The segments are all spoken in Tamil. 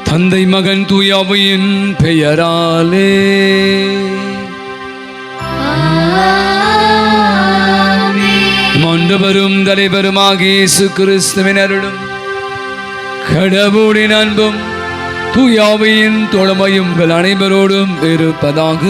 தந்தை மகன் தூயாவின் பெயராலே ஆண்டவரும் தலைவருமாகிய இயேசு கிறிஸ்துவின் அருளும் கடவுளின் அன்பும் தூயாவின் தோழமையும் உங்கள் அனைவரோடும் இருப்பதாக.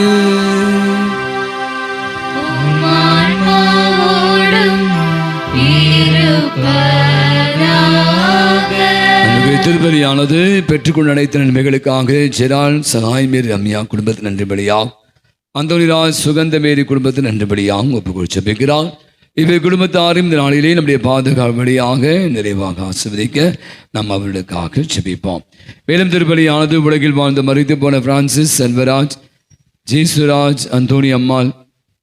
திருப்பலியானது பெற்றுக்கொண்ட அனைத்து நன்மைகளுக்காக ஜெரால் சகாய்மேரி அம்மியா குடும்பத்தின் நன்றிபடியாம், அந்தோனிராஜ் சுகந்தமேரி குடும்பத்தின் நன்றிபடியாகவும் ஒப்புக்கொள் செபிக்கிறார். இவை குடும்பத்தாரும் இந்த நாளிலே நம்முடைய பாதுகாப்பு வழியாக நிறைவாக ஆசிர்வதிக்க நாம் அவர்களுக்காக செபிப்போம். மேலும் திருப்பலியானது உலகில் வாழ்ந்து மறித்து போன பிரான்சிஸ், செல்வராஜ், ஜீசுராஜ், அந்தோனி அம்மாள்,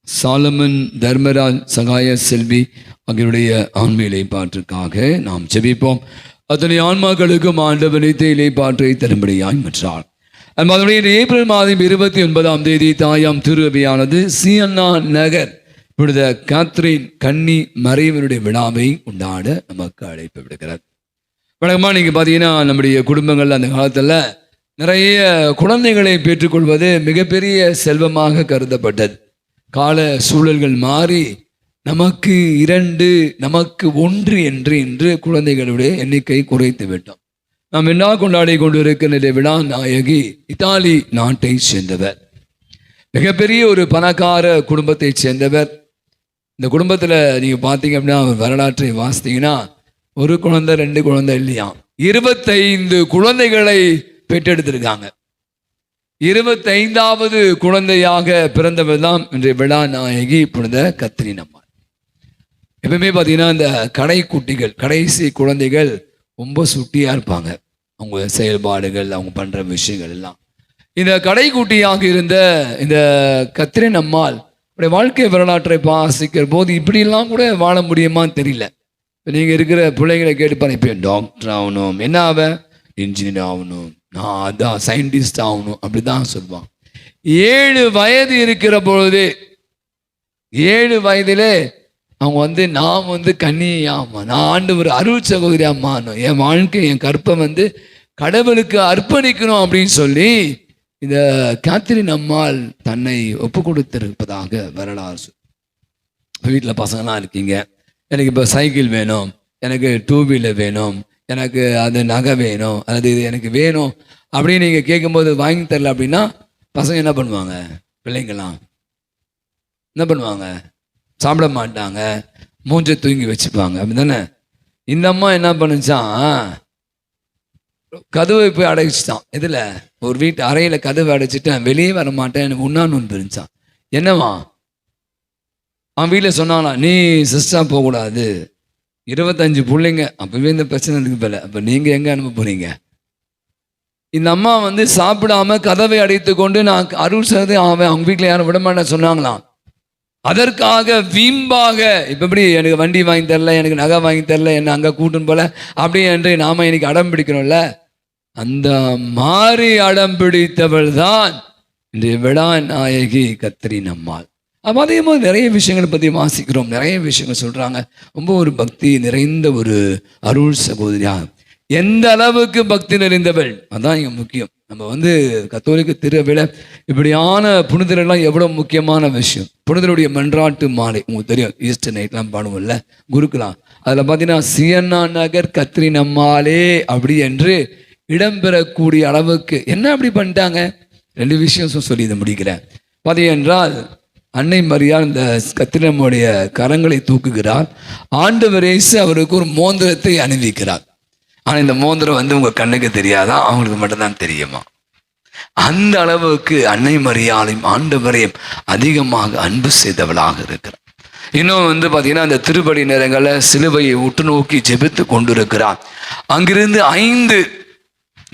சாலமன், தர்மராஜ், சகாய செல்வி ஆகியோருடைய ஆன்மீக பாற்றுக்காக நாம் செபிப்போம். அத்தனை ஆன்மாக்களுக்கும் ஆண்டவர் நித்திய இளைப்பாற்றை தரும்படியாய் மற்றார். அதனுடைய ஏப்ரல் மாதம் 29ஆம் தேதி தாயாம் திருவியானது சியன்னா நகர் புனித காத்ரின் கன்னி மறைவனுடைய விழாவை கொண்டாட நமக்கு அழைப்பு விடுக்கிறார். வழக்கமாக நீங்கள் பார்த்தீங்கன்னா நம்முடைய குடும்பங்கள் அந்த காலத்தில் நிறைய குழந்தைகளை பெற்றுக்கொள்வது மிகப்பெரிய செல்வமாக கருதப்பட்டது. கால சூழல்கள் மாறி நமக்கு 2, நமக்கு 1 என்று இன்று குழந்தைகளுடைய எண்ணிக்கை குறைத்து விட்டோம். நாம் என்ன கொண்டாடி கொண்டிருக்கிற விழா நாயகி இத்தாலி நாட்டை சேர்ந்தவர், மிகப்பெரிய ஒரு பணக்கார குடும்பத்தை சேர்ந்தவர். இந்த குடும்பத்தில் நீங்கள் பார்த்தீங்க அப்படின்னா வரலாற்றை வாசித்தீங்கன்னா 1 குழந்தை 2 குழந்தை இல்லையா, 25 குழந்தைகளை பெற்றெடுத்திருக்காங்க. 25வது குழந்தையாக பிறந்தவர் தான் இன்றைய விழா நாயகி புனித கத்ரீன் அம்மாள். எப்பவுமே பார்த்தீங்கன்னா இந்த கடைக்குட்டிகள், கடைசி குழந்தைகள் ரொம்ப சுட்டியாக இருப்பாங்க. அவங்க செயல்பாடுகள், அவங்க பண்ணுற விஷயங்கள் எல்லாம். இந்த கடைக்குட்டியாக இருந்த இந்த கத்ரீன் அம்மாள் வாழ்க்கை வரலாற்றை வாசிக்கிற போது இப்படிலாம் கூட வாழ முடியுமான்னு தெரியல. இப்போ நீங்கள் இருக்கிற பிள்ளைங்களை கேட்டுப்பாரு, இப்போ டாக்டர் ஆகணும், என்ன ஆவ, இன்ஜினியர் ஆகணும், நான் அதான் சயின்டிஸ்ட் ஆகணும், அப்படி தான் சொல்லுவான். 7 வயது இருக்கிற பொழுது, 7 வயதிலே அவங்க நான் கன்னியாமா, நான் ஆண்டவர் அருள் சகோதரி அம்மானும், என் வாழ்க்கை என் கற்பை கடவுளுக்கு அர்ப்பணிக்கணும் அப்படின்னு சொல்லி இந்த காத்ரீன் அம்மாள் தன்னை ஒப்பு கொடுத்திருப்பதாக வரலாறு. வீட்டில் பசங்களாம் இருக்கீங்க, எனக்கு இப்போ சைக்கிள் வேணும், எனக்கு 2 வீலர் வேணும், எனக்கு அது நகை வேணும், அல்லது இது எனக்கு வேணும் அப்படின்னு நீங்கள் கேட்கும்போது வாங்கி தரல அப்படின்னா பசங்க என்ன பண்ணுவாங்க, பிள்ளைங்களாம் என்ன பண்ணுவாங்க, சாப்பிட மாட்டாங்க, மூஞ்சை தூங்கி வச்சுப்பாங்க, அப்படி தானே. இந்த அம்மா என்ன பண்ணுச்சான், கதவை போய் அடைச்சிட்டான். இதில் ஒரு வீட்டு அறையில் கதவை அடைச்சிட்டேன், வெளியே வர மாட்டேன், எனக்கு உண்ணான்னு இருந்துச்சான். என்னவா அவன் வீட்டில் சொன்னானா, நீ சிஸ்டா போகக்கூடாது, 25 பிள்ளைங்க, அப்பவே இந்த பிரச்சனை இருக்கு போல, அப்போ நீங்கள் எங்கே அனுப்ப போறீங்க. இந்த அம்மா சாப்பிடாம கதவை அடைத்து கொண்டு நான் அருள் செய்து அவங்க வீட்டில் யாரும் விட மாட்டேன்னு சொன்னாங்களாம். அதற்காக வீம்பாக இப்போ எப்படி எனக்கு வண்டி வாங்கி தரல, எனக்கு நகை வாங்கி தரல, என்ன அங்கே கூட்டுன்னு போல அப்படி என்று நாம இன்னைக்கு அடம் பிடிக்கணும்ல, அந்த மாறி அடம் பிடித்தவள் தான் இன்றைய விழா நாயகி கத்ரீன் அம்மாள். அப்போ அதே மாதிரி நிறைய விஷயங்களை பற்றி வாசிக்கிறோம், நிறைய விஷயங்கள் சொல்கிறாங்க. ரொம்ப ஒரு பக்தி நிறைந்த ஒரு அருள் சகோதரியா. எந்த அளவுக்கு பக்தி நிறைந்தவள், அதான் இங்கே முக்கியம். நம்ம கத்தோலிக்க திருவிழா இப்படியான புனிதரெல்லாம் எவ்வளோ முக்கியமான விஷயம். புனிதருடைய மன்றாட்டு மாலை உங்களுக்கு தெரியும், ஈஸ்டர் நைட்லாம் பாடுவோம்ல, குருக்கலாம். அதில் பார்த்தீங்கன்னா சியன்னா நகர் கத்ரீன் அம்மாளே அப்படி என்று இடம்பெறக்கூடிய அளவுக்கு என்ன அப்படி பண்ணிட்டாங்க. 2 விஷயம் சொல்லி இதை முடிக்கிறேன். பார்த்தீங்க என்றால் அன்னை மரியாள் இந்த கத்ரீன் அம்மாவுடைய கரங்களை தூக்குகிறார். ஆண்டவர் இயேசு அவருக்கு ஒரு மோதிரத்தை அணிவிக்கிறார். ஆனால் இந்த மோதிரம் உங்கள் கண்ணுக்கு தெரியாதான், அவங்களுக்கு மட்டும்தான் தெரியுமா. அந்த அளவுக்கு அன்னை மரியாளையும் ஆண்டவரையும் அதிகமாக அன்பு செய்தவளாக இருக்கிறார். இன்னும் பார்த்தீங்கன்னா அந்த திருப்பலி நேரங்களில் சிலுவையை உற்று நோக்கி ஜெபித்து கொண்டிருக்கிறார். அங்கிருந்து 5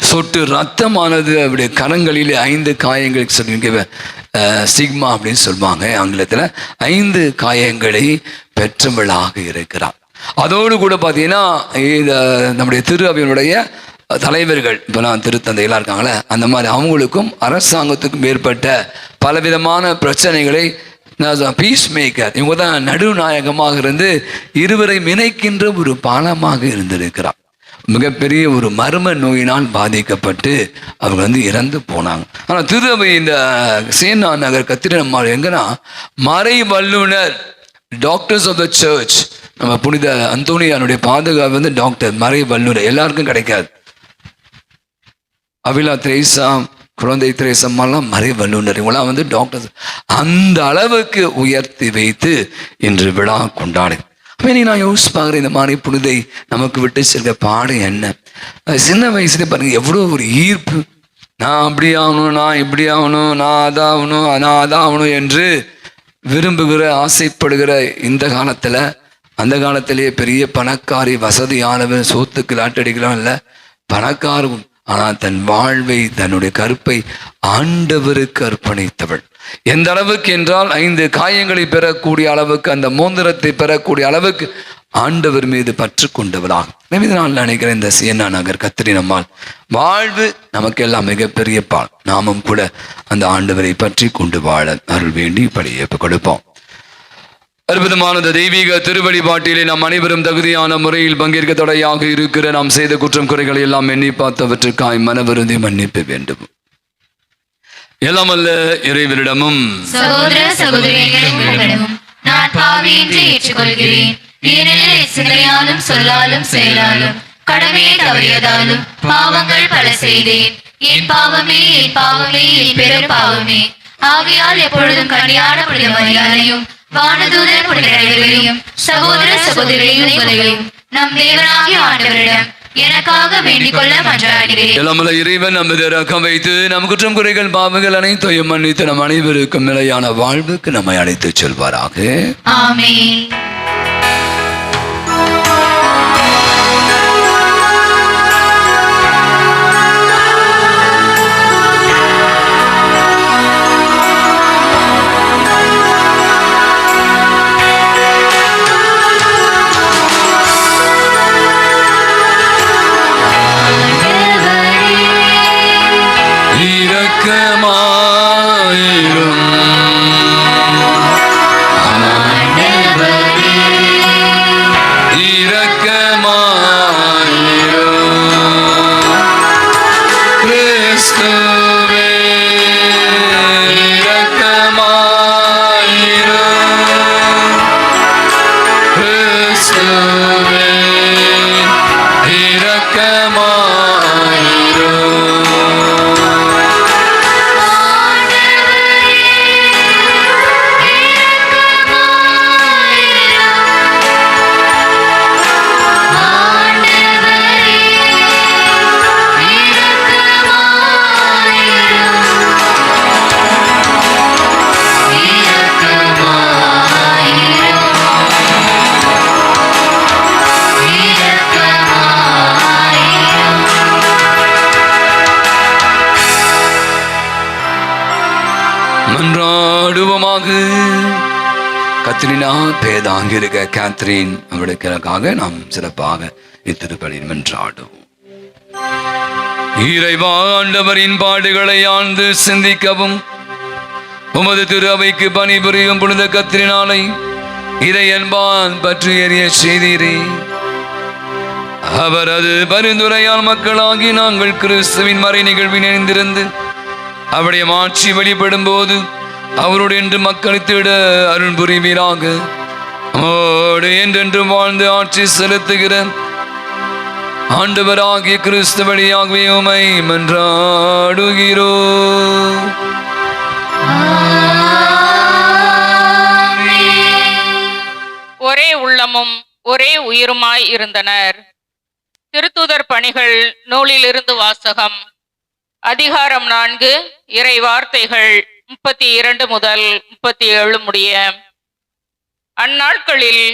சொட்டு ரத்தமானது அவருடைய கரங்களிலே 5 காயங்களுக்கு சொல்லுவீங்க, சிக்மா அப்படின்னு சொல்லுவாங்க ஆங்கிலத்தில். 5 காயங்களை பெற்றவளாக இருக்கிறார். அதோடு கூட பார்த்தீங்கன்னா நம்முடைய திரு அவையினுடைய தலைவர்கள் இப்போலாம் திருத்தந்தைகளாக இருக்காங்களே, அந்த மாதிரி அவங்களுக்கும் அரசாங்கத்துக்கும் ஏற்பட்ட பலவிதமான பிரச்சனைகளை பீஸ் மேக்கர், இவங்க தான் நடுநாயகமாக இருந்து இருவரை இணைக்கின்ற ஒரு பாலமாக இருந்திருக்கிறார். மிகப்பெரிய ஒரு மர்ம நோயினால் பாதிக்கப்பட்டு அவங்க இறந்து போனாங்க. ஆனால் திருவை இந்த சேனா நகர் கத்திரினம்மாள் எங்கன்னா மறை வல்லுனர், டாக்டர்ஸ் ஆஃப் த சர்ச். நம்ம புனித அந்தோனியானுடைய பாதுகாப்பு டாக்டர், மறை வல்லுனர் எல்லாருக்கும் கிடைக்காது. அவிலா திரேசா, குழந்தை திரேசம்மாலாம் மறை வல்லுனர், இவங்களாம் டாக்டர்ஸ். அந்த அளவுக்கு உயர்த்தி வைத்து இன்று விழா கொண்டாடு. நான் யோசிச்சு பார்க்குறேன், இந்த மாதிரி புனிதை நமக்கு விட்டு செல்ற பாடம் என்ன. சின்ன வயசுல பாருங்க எவ்வளோ ஒரு ஈர்ப்பு. நான் அப்படி ஆகணும், நான் இப்படி ஆகணும், நான் அதாகணும், நான் அதாகணும் என்று விரும்புகிற ஆசைப்படுகிற இந்த காலத்தில், அந்த காலத்திலேயே பெரிய பணக்காரி வசதியானவன் சோத்துக்கு லாட்டடிக்கலாம் இல்லை, பணக்காரும் ஆனால் தன் வாழ்வை தன்னுடைய கருப்பை ஆண்டவருக்கு அர்ப்பணித்தவள். எந்த அளவுக்கு என்றால் 5 காயங்களை பெறக்கூடிய அளவுக்கு, அந்த மோந்திரத்தை பெறக்கூடிய அளவுக்கு ஆண்டவர் மீது பற்று கொண்டவளாகும். நான் நினைக்கிறேன் இந்த சேனா நகர் கத்திரினம்மாள் வாழ்வு நமக்கெல்லாம் மிகப்பெரிய பால். நாமும் கூட அந்த ஆண்டவரை பற்றி கொண்டு வாழ அருள் வேண்டி படியை கொடுப்போம். அற்புதமான தெய்வீக திருவழிபாட்டிலே நாம் அனைவரும் தகுதியான முறையில் பங்கேற்க தடையாக இருக்கிற நாம் செய்த குற்றம் குறைகளை எல்லாம் எண்ணி பார்த்தவற்றுக்காய் மனவருந்தி மன்னிப்பு வேண்டும். எல்லாம் அல்ல இறைவனிடமும் சகோதர சகோதரிகளிடமும் நான் பாவி என்று ஏற்றுக்கொள்கிறேன். ஏனெனில் சிந்தனையாலும் சொல்லாலும் செயலாலும் கடமையை தவறியதாலும் பாவங்கள் பல செய்தேன். என் பாவமே, என் பாவமே, என் பெரும் பாவமே. ஆகையால் எப்பொழுதும் கன்னியான புனித மரியாதையும் வானதூதர் புனிதரையும் சகோதர சகோதரிகளையும் நம் தேவனாகிய ஆண்டவரிடம் எனக்காக வேண்டிக் கொள்ள மன்றாடுகிறேன். எல்லாமல்ல இறைவன் நம்மை இரக்கம் வைத்து நம் குற்றம் குறைகள் பாவங்கள் அனைத்தையும் மன்னித்து நம் அனைவருக்கும் நிலையான வாழ்வுக்கு நம்மை அழைத்து செல்வாராக. ஆமென். மன்றாடுவோமாக. கத்ரினா பேதாங்க இருக்க கேத்ரின் அவளுக்காக நாம் சிறப்பாக இத்திருப்பலில் மன்றாடுவோம். இறைவா, ஆண்டவரின் பாடுகளை ஆழ்ந்து சிந்திக்கவும் உமது திரு அவைக்கு பணிபுரியும் புனித கத்ரினாலை இறை அன்பால் பற்றி எறிய செய்தீரே. அவரது பரிந்துரையால் மக்களாகி நாங்கள் கிறிஸ்துவின் மறை நிகழ்வில் இணைந்திருந்து அவருடைய மாட்சி வெளிப்படும் போது அவருடைய என்று மக்களித்திட அருள் புரிவீராக. அவரோடு என்றென்று வாழ்ந்து ஆட்சி செலுத்துகிற ஆண்டவராகிய கிறிஸ்து வழியாகவே உம்மை மன்றாடுகிறோம். ஒரே உள்ளமும் ஒரே உயிருமாய் இருந்தனர். திருத்தூதர் பணிகள் நூலிலிருந்து வாசகம். அதிகாரம் 4, இறை வார்த்தைகள் 32 முதல் 37 முடிய. அந்நாட்களில்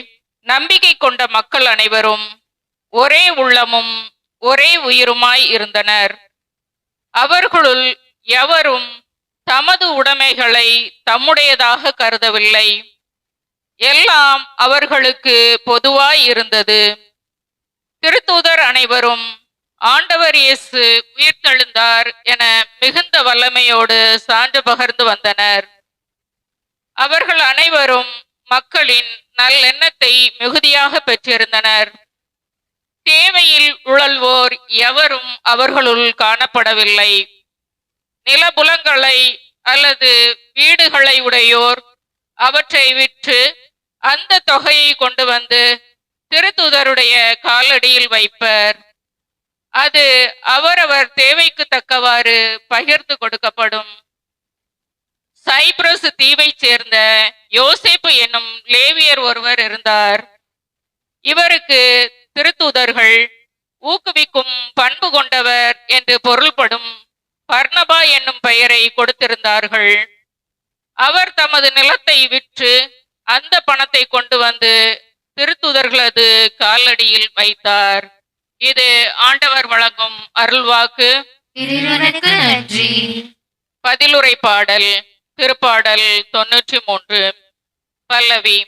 நம்பிக்கை கொண்ட மக்கள் அனைவரும் ஒரே உள்ளமும் ஒரே உயிருமாய் இருந்தனர். அவர்களுள் எவரும் தமது உடைமைகளை தம்முடையதாக கருதவில்லை. எல்லாம் அவர்களுக்கு பொதுவாய் இருந்தது. திருத்தூதர் அனைவரும் ஆண்டவர் இயேசு உயிர்த்தெழுந்தார் என மிகுந்த வல்லமையோடு சான்று பகர்ந்து வந்தனர். அவர்கள் அனைவரும் மக்களின் நல்லெண்ணத்தை மிகுதியாக பெற்றிருந்தனர். தேவையில் உழல்வோர் எவரும் அவர்களுள் காணப்படவில்லை. நிலபுலங்களை அல்லது வீடுகளை உடையோர் அவற்றை விற்று அந்த தொகையை கொண்டு வந்து திருத்தூதருடைய காலடியில் வைப்பர். அது அவரவர் தேவைக்கு தக்கவாறு பகிர்ந்து கொடுக்கப்படும். சைப்ரஸ் தீவைச் சேர்ந்த யோசேப்பு என்னும் லேவியர் ஒருவர் இருந்தார். இவருக்கு திருத்தூதர்கள் ஊக்குவிக்கும் பண்பு கொண்டவர் என்று பொருள்படும் பர்னபா என்னும் பெயரை கொடுத்திருந்தார்கள். அவர் தமது நிலத்தை விற்று அந்த பணத்தை கொண்டு வந்து திருத்தூதர்களது காலடியில் வைத்தார். இது ஆண்டவர் வழங்கும் அருள்வாக்கு. இறைவனுக்கு நன்றி. பதிலுரை பாடல். திருப்பாடல் 93. பல்லவி.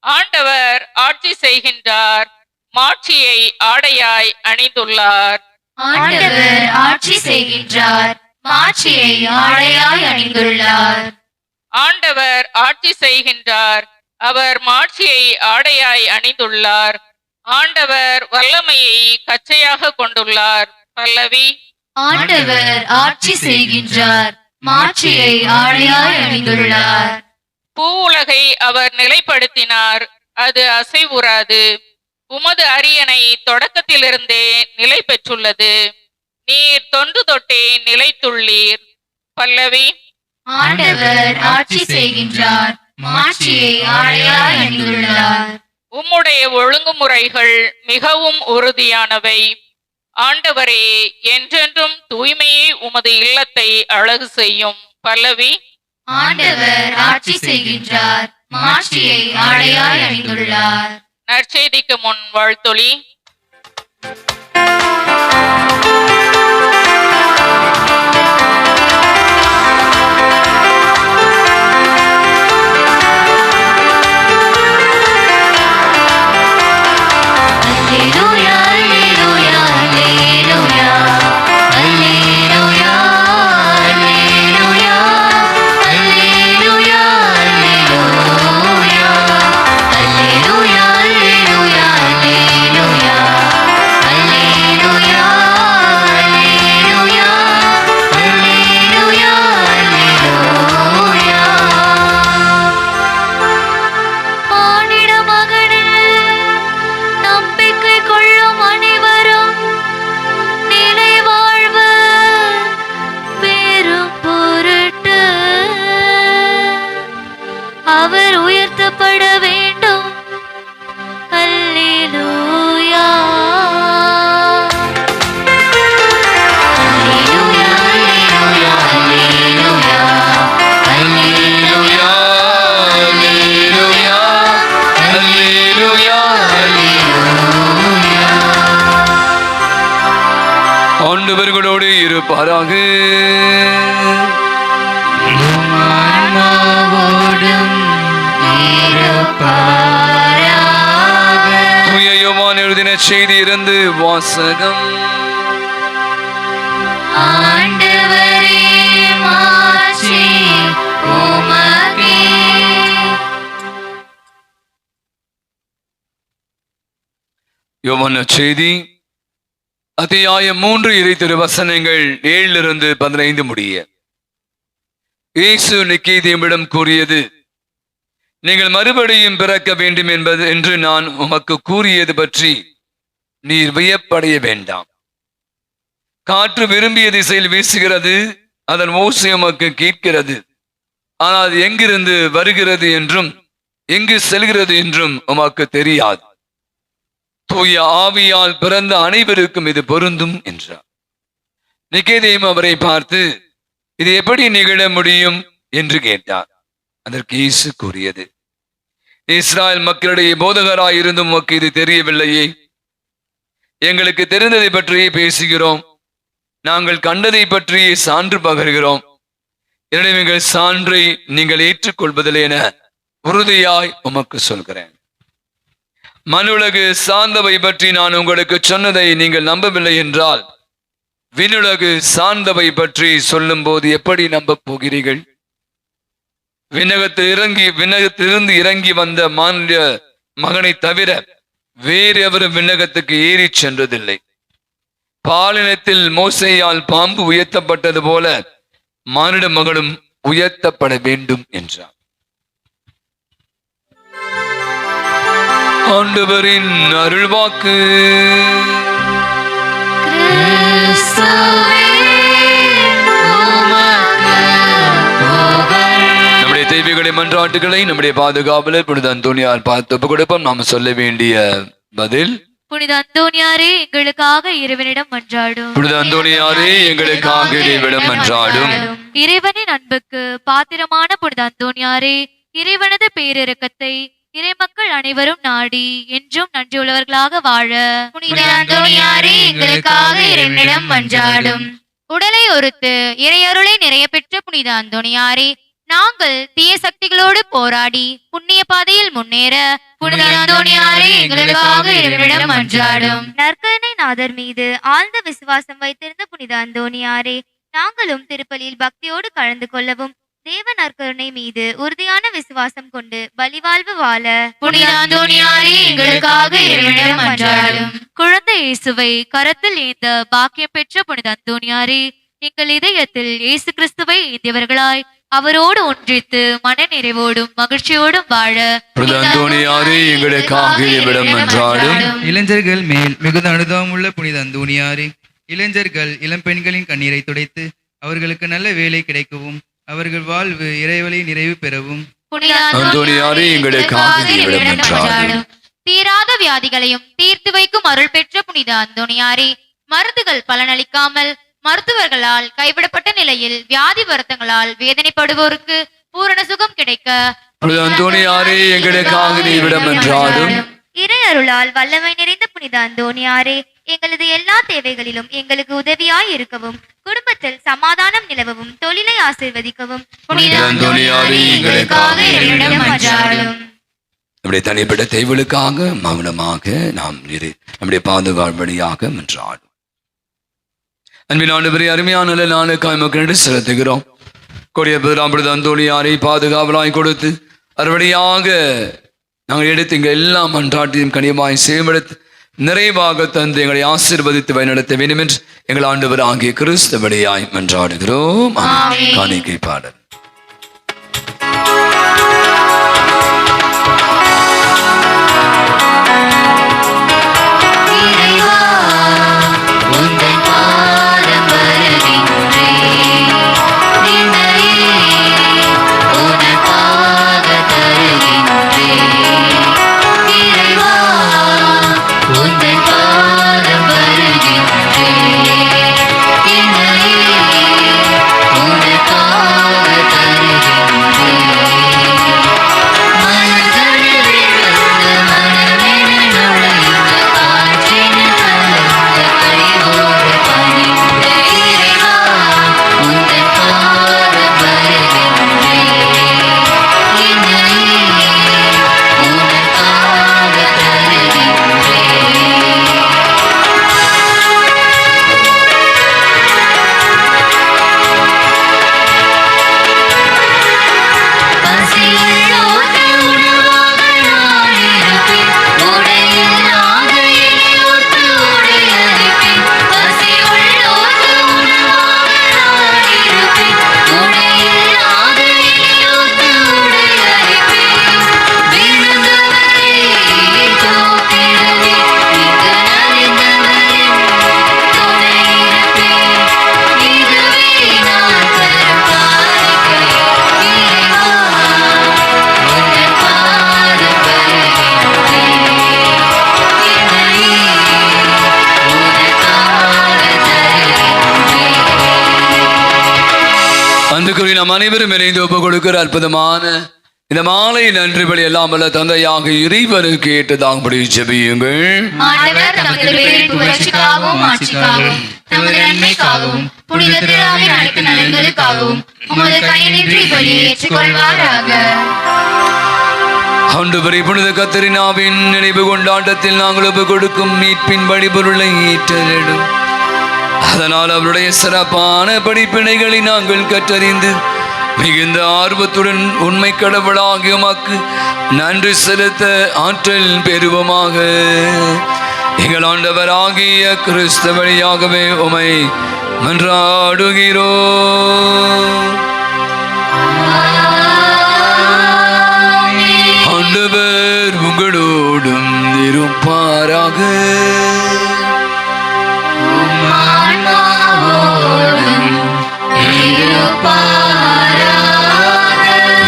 ஆண்டவர் ஆட்சி செய்கின்றார், மாட்சியை ஆடையாய் அணிந்துள்ளார். ஆண்டவர் ஆட்சி செய்கின்றார், மாட்சியை ஆடையாய் அணிந்துள்ளார். ஆண்டவர் ஆட்சி செய்கின்றார், அவர் மாட்சியை ஆடையாய் அணிந்துள்ளார். ஆண்டவர் வல்லமையை கச்சையாக கொண்டுள்ளார். பல்லவி. ஆண்டவர் ஆட்சி செய்கின்றார், மாட்சியை ஆடையாய் அணிந்துள்ளார். பூவுலகை அவர் நிலைப்படுத்தினார், அது அசைவுறாது. உமது அரியணை தொடக்கத்திலிருந்தே நிலை பெற்றுள்ளது. நீர் தொன்று தொட்டே நிலைத்துள்ளீர். பல்லவி. ஆண்டவர் ஆட்சி செய்கின்றார், மாட்சியை ஆடையாய் அணிந்துள்ளார். உம்முடைய ஒழுங்குமுறைகள் மிகவும் உறுதியானவை. ஆண்டவரே, என்றென்றும் தூய்மையே உமது இல்லத்தை அழகு செய்யும். பல்லவி. ஆண்டவர் ஆட்சி செய்கின்றார், மாட்சியை ஆடையாய் அணிந்துள்ளார். நற்செய்திக்கு முன் வாழ்த்தொலி. அவர் உயர்த்தப்பட வேண்டும். அல்லேலூயா. அல்லேலூயா, அல்லேலூயா, அல்லேலூயா. அல்லேலூயா, அல்லேலூயா, அல்லேலூயா, அல்லேலூயா. ஆண்டவர்களோடு இருப்பாராக. தூய யோவான் எழுதின செய்தி இருந்து வாசகம். ஆண்டவரே, மாட்சி உமக்கே. யோவான் செய்தி அத்தியாயம் 3 இறை திருவசனங்கள் 7-15 முடிய. இயேசு நிக்கோதேமிடம் கூறியது, நீங்கள் மறுபடியும் பிறக்க வேண்டும் என்று நான் உமக்கு கூறியது பற்றி நீர் வியப்படைய வேண்டாம். காற்று விரும்பிய திசையில் வீசுகிறது, அதன் ஓசை உமக்கு கேட்கிறது. ஆனால் அது எங்கிருந்து வருகிறது என்றும் எங்கு செல்கிறது என்றும் உமக்கு தெரியாது. தூய ஆவியால் பிறந்த அனைவருக்கும் இது பொருந்தும் என்றார். நிக்கோதேமு அவரை பார்த்து, இது எப்படி நிகழ முடியும் என்று கேட்டார். அதற்கு இயேசு கூறியது, இஸ்ராயல் மக்களிடையே போதகராய் இருந்தும் உமக்கு இது தெரியவில்லையே? எங்களுக்கு தெரிந்ததை பற்றியே பேசுகிறோம், நாங்கள் கண்டதை பற்றியே சான்று பகர்கிறோம். எனவே எங்கள் சான்றை நீங்கள் ஏற்றுக்கொள்வதில்லை என உறுதியாய் உமக்கு சொல்கிறேன். மனுலகு சார்ந்தவை பற்றி நான் உங்களுக்கு சொன்னதை நீங்கள் நம்பவில்லை என்றால் விண்ணுலகு சார்ந்தவை பற்றி சொல்லும் போது எப்படி நம்ப போகிறீர்கள்? விண்ணகத்திலிருந்து இறங்கி வந்த மானிட மகனை தவிர வேறு எவரும் விண்ணகத்துக்கு ஏறி சென்றதில்லை. பாலினத்தில் மோசேயால் பாம்பு உயர்த்தப்பட்டது போல மானிட மகனும் உயர்த்தப்பட வேண்டும் என்றார். ஆண்டவரின் அருள்வாக்கு. நம்முடைய தெய்வீகளை மன்றாட்டுகளை நம்முடைய பாதுகாவலர் புனித அந்தோனியார் பார்த்து ஒப்புக் கொடுப்போம். நாம சொல்ல வேண்டிய பதில்: புனித அந்தோனியாரே எங்களுக்காக இறைவனிடம் மன்றாடும். புனித அந்தோனியாரே எங்களுக்காக இறைவனிடம் மன்றாடும். இறைவனின் அன்புக்கு பாத்திரமான புனித அந்தோனியாரே, இறைவனது பேரிரக்கத்தை இறைமக்கள் அனைவரும் நாடி என்றும் நன்றியுள்ளவர்களாக வாழ புனித அந்தோனியாரே எங்களுக்காக இறைவனிடம் மன்றாடும். உடலை ஒருத்து இறையருளை நிறைய பெற்ற புனித அந்தோனியாரே, நாங்கள் தீய சக்திகளோடு போராடி புண்ணிய பாதையில் முன்னேற புனித அந்தோனியாரே எங்களுக்காக இறைவனிடம் மன்றாடும். நற்கருணை நாதர் மீது ஆழ்ந்த விசுவாசம் வைத்திருந்த புனித அந்தோனியாரே, நாங்களும் திருப்பலியில் பக்தியோடு கலந்து கொள்ளவும் தேவ நற்கருணை மீது உறுதியான விசுவாசம் கொண்டு பலிவாழ்வு வாழ புனித அந்தோனியாரே எங்களுக்காக இறைவனிடம் மன்றாடும். குழந்தை இயேசுவை கரத்தில் ஏந்த பாக்கியம் பெற்ற புனித அந்தோனியாரே, எங்கள் இதயத்தில் இயேசு கிறிஸ்துவை ஏந்தியவர்களாய் அவரோடு ஒன்றித்து மன நிறைவோடும் மகிழ்ச்சியோடும் வாழ புனித அந்தோனியாரே எங்களுக்காக இறைவனிடம் மன்றாடும். இளைஞர்கள் மேல் மிகுந்த அனுதாபம் உள்ள புனித அந்தோனியாரே, இளைஞர்கள் இளம் பெண்களின் கண்ணீரை துடைத்து அவர்களுக்கு நல்ல வேலை கிடைக்கவும் அவர்கள் வாழ்வு இறைவழி நிறைவு பெறவும் புனித அந்தோனியாரே எங்களுக்காக இறைவனிடம் மன்றாடும். தீராத வியாதிகளையும் தீர்த்து வைக்கும் அருள் பெற்ற புனித அந்தோனியாரே, மருந்துகள் பலனளிக்காமல் மருத்துவர்களால் கைவிடப்பட்ட நிலையில் வியாதி வருத்தங்களால் வேதனைப்படுவோருக்கு பூரண சுகம் கிடைக்க புனித அந்தோனியாரே எங்களுக்காக இறைவனிடம் மன்றாடும். இறை அருளால் வல்லமை நிறைந்த புனித அந்தோனியாரே, எங்களது எல்லா தேவைகளிலும் எங்களுக்கு உதவியாய் இருக்கவும் குடும்பத்தில் சமாதானம் நிலவவும் தொழிலை ஆசீர்வதிக்கவும் புனித அந்தோனியாரே எங்களுக்காக இறைவனிடம் மன்றாடும். நம்முடைய தனிப்பட்ட தேவைகளுக்காக மௌனமாக நாம் நம்முடைய பாதுகாவலியாக மன்றாடும். அன்பின் ஆண்டவரே, அருமையான நல்ல நாளுக்காய் மக்களிடம் செலுத்துகிறோம். கொடிய புனித அந்தோனியாரை பாதுகாவலாய் கொடுத்து அறுவடையாக நாங்கள் எடுத்து இங்கே எல்லாம் மன்றாட்டையும் கனியமாய் சேவெடுத்து நிறைவாக தந்து எங்களை ஆசீர்வதித்து வழிநடத்த வேண்டும் என்று எங்கள் ஆண்டவர் ஆகிய கிறிஸ்து வழியாய் மன்றாடுகிறோம். காணிக்கை பாடல். நாம் அனைவரும் இணைந்து ஒப்புக் கொடுக்கிற அற்புதமான இந்த மாலை நன்றி பலி எல்லாம் வல்ல தந்தையாக இறைவனுக்கு ஏற்றதாகும்படி ஜெபியுங்கள். ஆண்டவர் தமது பேரின் புகழ்ச்சிக்காகவும் ஆட்சிக்காகவும் தமது நன்மைக்காகவும் புனித திருவிழாவின் அனைத்து நலன்களுக்காகவும் உமது கையினின்றி பலியை ஏற்றுக்கொள்வாராக. ஆண்டவரே, புனித கத்தரினாவின் நினைவு கொண்டாட்டத்தில் நாங்கள் ஒப்பு கொடுக்கும் மீட்பின் வழிபொருளை ஏற்றலிடும். அதனால் அவருடைய சிறப்பான படிப்பினைகளை நாங்கள் கற்றறிந்து மிகுந்த ஆர்வத்துடன் உண்மை கடவுளாகிய உமக்கு நன்றி செலுத்த ஆற்றல் பெறுவோமாக. எங்கள் ஆண்டவராகிய கிறிஸ்து வழியாகவே உமை மன்றாடுகிறோம். ஆண்டவர் உங்களோடும் இருப்பாராக.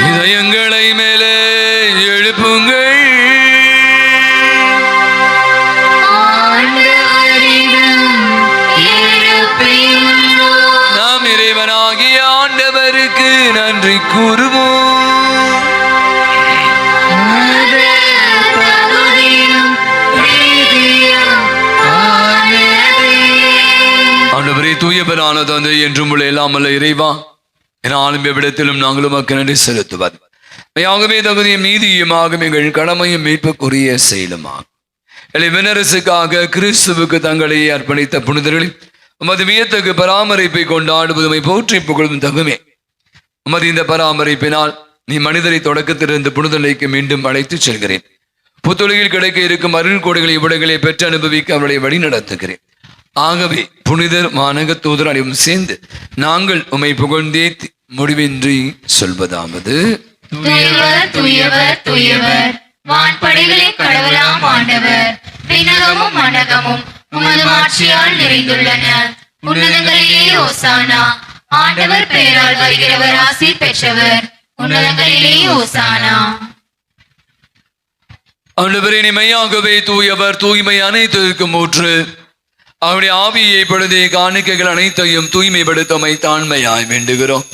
இதயங்களை மேலே எழுப்புங்கள். நாம் இறைவனாகிய ஆண்டவருக்கு நன்றி கூறுவோம். ஆண்டவரே, தூயவரான தந்தை, என்றும் உள்ள எல்லாம் அல்ல இறைவா, என்னாலும் எவ்விடத்திலும் நாங்கள் உமக்கு நன்றி செலுத்துவது மெய்யாகவே தகுதியும் நீதியுமாக எங்கள் கடமையும் மீட்புக்குரிய செயலுமாகும். விண்ணரசுக்காக கிறிஸ்துவுக்கு தங்களை அர்ப்பணித்த புனிதர்களில் உமது வியத்தகு பராமரிப்பை கொண்டாடுவதுமை போற்றி புகழும் தகுமே. உமது இந்த பராமரிப்பினால் நீ மனிதரை தொடக்கத்திலிருந்து புனிதலைக்கு மீண்டும் அழைத்துச் செல்கிறேன். புத்துலகில் கிடைக்க இருக்கும் அருள் கோடைகளை விடைகளை பெற்று அனுபவிக்க அவர்களை வழி நடத்துகிறேன். ஆகவே புனிதர் மாநக தூதர் அனைவரும் சேர்ந்து நாங்கள் உம்மை புகழ்ந்தே முடிவின்றி சொல்வதாவது: தூயவர் தூயவர் தூயவர், வான்படைகளின் கடவுளாம் ஆண்டவர். விண்ணகமும் மண்ணகமும் உமது ஆட்சியால் நிறைந்துள்ளன. உன்னதங்களிலே ஓசானா. ஆண்டவர் பெயரால் வருகிறவர் ஆசி பெற்றவர். உன்னதங்களிலே ஓசானா. ஆண்டவரே, நீ மெய்யாகவே தூயவர், தூய்மை அனைத்திற்கும் ஊற்று. அவருடைய ஆவியை பொழுதே காணிக்கைகள் அனைத்தையும் தூய்மைப்படுத்தமை தாழ்மையாய் வேண்டுகிறோம்.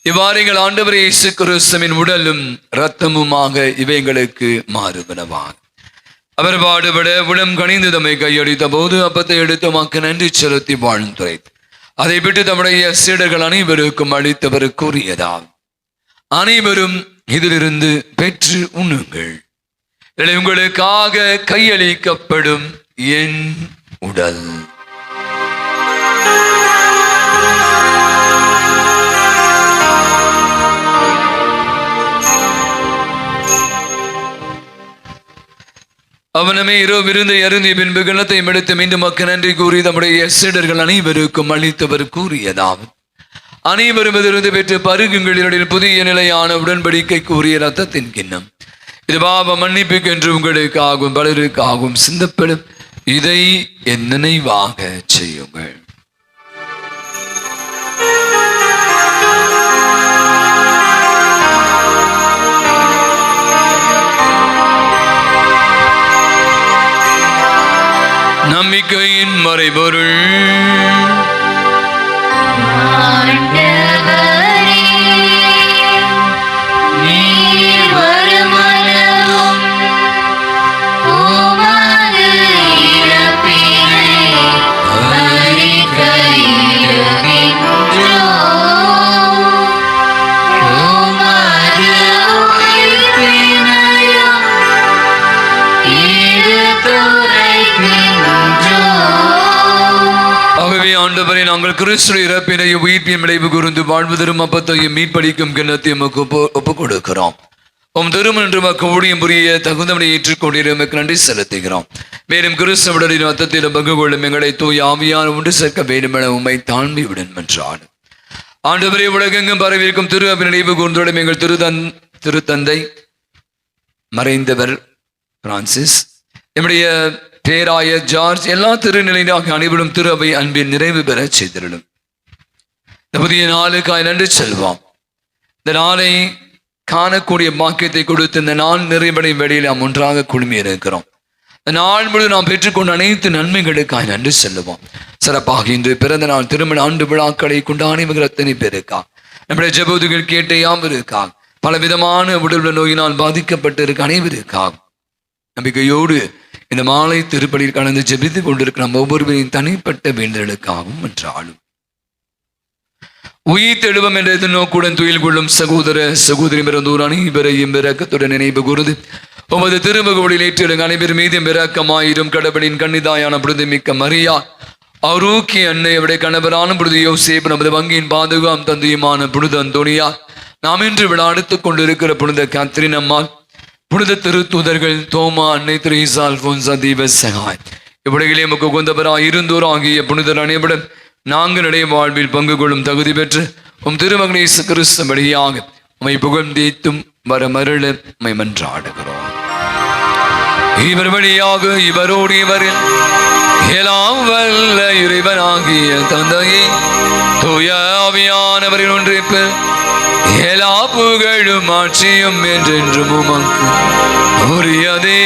இவ்வாறுங்கள் ஆண்டவரே இயேசு கிறிஸ்துவின் உடலும் இரத்தமுமாக இவைங்களுக்கு மாறுபனவாக. அவர் பாடுபட உளம் கணிந்து தம்மை கையடித்த போது அப்பத்தை எடுத்து மக்கு நன்றி செலுத்தி வாழ்ந்துரைத்து அதை விட்டு தம்முடைய சீடர்கள் அனைவருக்கும் அளித்தவர் கூறியதால், அனைவரும் இதிலிருந்து பெற்று உண்ணுங்கள். உங்களுக்காக கையளிக்கப்படும் என் உடல். அவனமே இரவு விருந்தை அருந்திய பின்பு கிண்ணத்தை எடுத்து மீண்டும் மக்கு நன்றி கூறி தம்முடைய சீடர்கள் அனைவருக்கும் அளித்தவர் கூறியதாவது: அனைவரும் இதிலிருந்து பெற்று பருகுங்களில் புதிய நிலையான உடன்படிக்கை கூறிய இரத்தத்தின் கிண்ணம். இது பாவ மன்னிப்புக்கு என்று உங்களுக்காகவும் பலருக்காகவும் சிந்தப்படும். இதை என் நினைவாக செய்யுங்கள். நம்பிக்கையின் மறைபொருள். ஆண்டவரே, நாங்கள் கிறிஸ்து இறப்பினையும் உயிர்ப்பின் விளைவு கூர்ந்து வாழ்வதரும் அப்பத்தையும் மீட்பளிக்கும் கிண்ணத்தையும் ஒப்புக் கொடுக்கிறோம். உம் திருமணம் என்று மக்கள் ஊழியம் புரிய தகுந்தவனை ஏற்றுக்கொண்டிருக்க நன்றி செலுத்துகிறோம். மேலும் கிறிஸ்துவுடைய ரத்தத்திலும் பங்கு கொள்ளும் எங்களை தூய் ஆவியான ஒன்று சேர்க்க வேண்டும் என உம்மை தாழ்மை விடன் என்றார். ஆண்டவரே, உலகெங்கும் பரவியிருக்கும் திரு அவை நினைவு கூர்ந்தோடும் எங்கள் திருத்தந்தை மறைந்தவர் பிரான்சிஸ், நம்முடைய பேராய ஜார்ஜ், எல்லா திருநிலையாக அனைவரும் திரு அவை அன்பின் நிறைவு பெற செய்திருடும். இந்த புதிய நாளுக்காய் நன்றி செல்வோம். இந்த நாளை காணக்கூடிய பாக்கியத்தை கொடுத்து இந்த நாள் நிறைவடையும் வேளையில் நாம் ஒன்றாக குழுமி இருக்கிறோம். இந்த நாள் முழு நாம் பெற்றுக்கொண்ட அனைத்து நன்மைகளுக்காய் நன்றி செல்லுவோம். சிறப்பாக இன்று பிறந்த நாள் திருமண ஆண்டு விழாக்களை கொண்டாடி அத்தனை பேருக்கா, நம்முடைய ஜெபத்துகள் கேட்ட யாவருக்கா, பலவிதமான உடல் நோயினால் பாதிக்கப்பட்டு இருக்க அனைவருக்காக நம்பிக்கையோடு இந்த மாலை திருப்பலியில் கலந்து ஜெபித்துக் கொண்டிருக்கிற நம்ம ஒவ்வொருவரின் தனிப்பட்ட வேண்டலுக்காகவும் என்றாலும் உயிர் தெழுவம் என்ற நோக்குடன் துயில் கொள்ளும் சகோதர சகோதரி பிறந்தோர் அனைவரையும் இரக்கத்துடன் நினைவு கூர்ந்து உமது திருமுகவடியில் ஏற்றிருங்க அனைவரும் மீதும் இரக்கமாயிரும். கடவுளின் கன்னிதாயான புனிதமிக்க மரியா, ஆரோக்கிய அன்னை, அவருடைய கணவரான புனித யோசேப்பு, நமது வங்கியின் பாதுகாம் தந்தையுமான புனித அந்தோனியா, நாம் இன்று விழா எடுத்துக் கொண்டிருக்கிற புனித கேத்ரின் அம்மாள், புனித திருத்தூதர்கள் தோமா, அன்னை தெரேசா, அல்போன்சா, தீபசகாய், இவ்வுலகிலே நமக்கு உகந்தவராய் இருந்தோர் ஆகிய புனிதர் அனைவரும் நாங்கள் இடைய வாழ்வில் பங்கு கொள்ளும் தகுதி பெற்று உம் திருமகன் இயேசு கிறிஸ்து வழியாக உம்மை புகழ்ந்தேத்தும் வரமருள உம்மை மன்றாடுகிறோம். இவர் வழியாக இவரோடு இவரில் எல்லாம் வல்ல இறைவனாகிய தந்தையே, தூய ஆவியானவரின் ஒன்றிப்பு எல்லா புகழும் ஆட்சியும் என்றென்றும் உமக்கு உரியதே.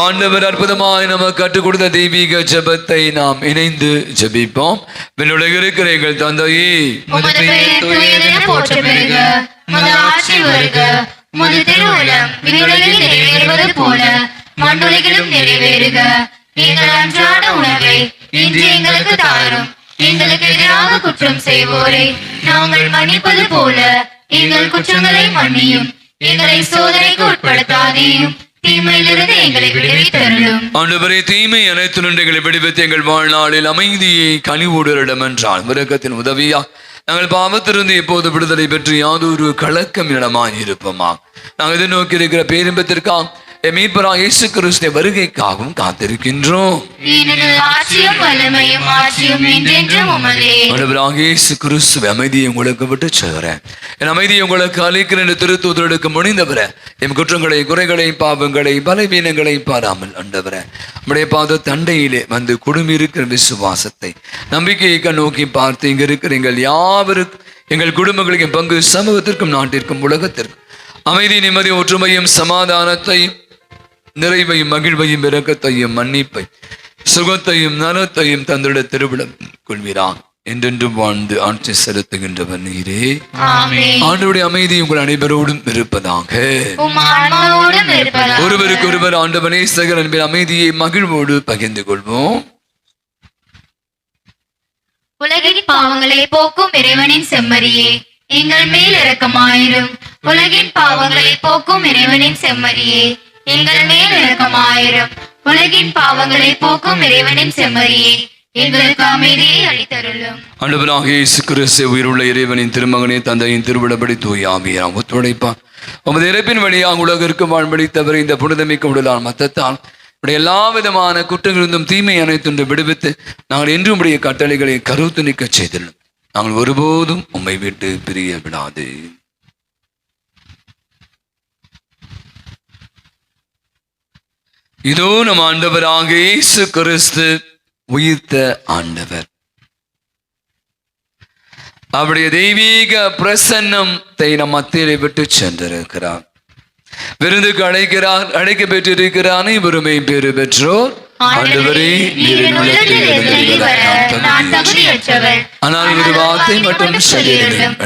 ஆண்டவர் அற்புதமாய் நமக்கு கற்றுக் கொடுத்த தெய்வீக ஜெபத்தை நாம் இணைந்து ஜெபிப்போம். விண்ணுலக இருக்கிற எங்கள் தந்தையே, உமது பெயர் தூயதென போற்றப் பெறுக. உமது ஆட்சி வருக. உமது திருவுளம் விண்ணுலகில் நிறைவேறுவது போல மண்ணுலகிலும் நிறைவேறுக. எங்கள் அன்றாட உணவை இன்று எங்களுக்கு தாரும். எங்களுக்கு எதிராக குற்றம் செய்வோரை நாங்கள் மன்னிப்பது போல எங்கள் குற்றங்களை மன்னியும். எங்களை சோதனைக்கு உட்படுத்தாதேயும், தீமையிலிருந்து எங்களை விடுவித்தருளும். ஆண்டவரே, தீமை அனைத்து எங்களை விடுவித்து எங்கள் வாழ்நாளில் அமைதியை கனிவுடரிடம் என்றால் மிருகத்தின் உதவியா நாங்கள் பாவத்திலிருந்து எப்போது விடுதலை பெற்று யாதொரு கலக்கம் இடமாய் இருப்போமா. நாங்கள் எதிர்நோக்கி இருக்கிற பேரின்பத்திற்காக மீட்பராகிய இயேசு கிறிஸ்துவின் வருகைக்காகவும் காத்திருக்கின்றோம். ஆண்டவராகிய இயேசு கிறிஸ்துவின் அமைதியை உங்களுக்கு விட்டு செல்கிறேன். என் அமைதியை உங்களுக்கு அளிக்கிற என்று திருத்தூதருக்கு முடிந்தவர என் குற்றங்களை, குறைகளை, பாவங்களை, பலவீனங்களை பாராமல் ஆண்டவரே நம்முடைய பாத தண்டையிலே வந்து குடும்பி இருக்கிற விசுவாசத்தை, நம்பிக்கையை கண்ணோக்கி பார்த்து இங்க இருக்கிற எங்கள் யாவருக்கும், எங்கள் குடும்பங்களுக்கு பங்கு, சமூகத்திற்கும் நாட்டிற்கும் உலகத்திற்கும் அமைதி, நிம்மதி, ஒற்றுமையும் சமாதானத்தையும் நிறைவையும் மகிழ்வையும் இரக்கத்தையும் மன்னிப்பை சுகத்தையும் நலத்தையும் தந்திட திருவிழம் கொள்வீரான் என்றென்றும் வாழ்ந்து ஆட்சி செலுத்துகின்றவர் நீரே. ஆண்டவருடைய அமைதி உங்கள் அனைவரோடும் இருப்பதாக. ஒருவருக்கு ஒருவர் ஆண்டவனே சகல அன்பின் அமைதியை மகிழ்வோடு பகிர்ந்து கொள்வோம். உலகின் பாவங்களை போக்கும் இறைவனின் செம்மறியே, எங்கள் மேல் இரக்கமாயிரும். உலகின் பாவங்களை போக்கும் இறைவனின் செம்மறியே, எங்கள் மேல் இரக்கமாயிரும். உலகின் பாவங்களை போக்கும் இறைவனின் செம்மறியே, எங்களுக்கு அமைதியை அளித்தருளும். ஆண்டவராகிய இயேசு கிறிஸ்து உயிருள்ள இறைவனின் திருமகனே, தந்தையின் திருவிடப்படி தூய ஆவியார் ஒத்துழைப்பான் உமது இறப்பின் வழியாக உலகிற்கு வாழ்வழித்தவர் இந்த புனிதமிக்க உடலால் மத்தத்தால் எல்லா விதமான குற்றங்களிலிருந்தும் தீமை அனைத்துண்டு விடுவித்து நாங்கள் என்றும் உடைய கட்டளைகளை கருத்து நிற்க செய்துள்ளோம். நாங்கள் ஒருபோதும் உம்மை விட்டு பிரிய விடாது. இதோ நம் ஆண்டவராகிய இயேசு கிறிஸ்து உயிர்த்த ஆண்டவர். அவருடைய தெய்வீக பிரசன்னத்தை நம் மத்தியிலே விட்டு சென்றிருக்கிறார். விருந்துக்கு அழைக்கிறார். அழைக்க பெற்றிருக்கிறார் அனைவருமே பேறு பெற்றோர். ஆண்டவரே, ஆனால் ஒரு வார்த்தை மட்டும் சொல்லிடுவேன்.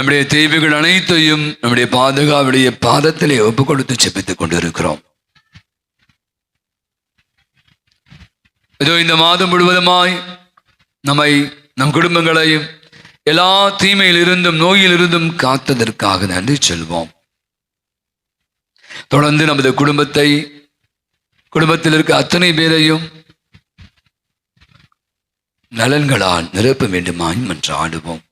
நம்முடைய தேவைகள் அனைத்தையும் நம்முடைய பாதுகாவுடைய பாதத்திலே ஒப்பு கொடுத்து செபித்துக் கொண்டிருக்கிறோம். இதோ இந்த மாதம் முழுவதுமாய் நம்மை, நம் குடும்பங்களையும் எல்லா தீமையிலிருந்தும் நோயிலிருந்தும் காத்ததற்காக நன்றி சொல்வோம். தொடர்ந்து நமது குடும்பத்தில் இருக்க அத்தனை பேரையும் நலன்களால் நிரப்ப வேண்டுமாய் மன்றாடுவோம்.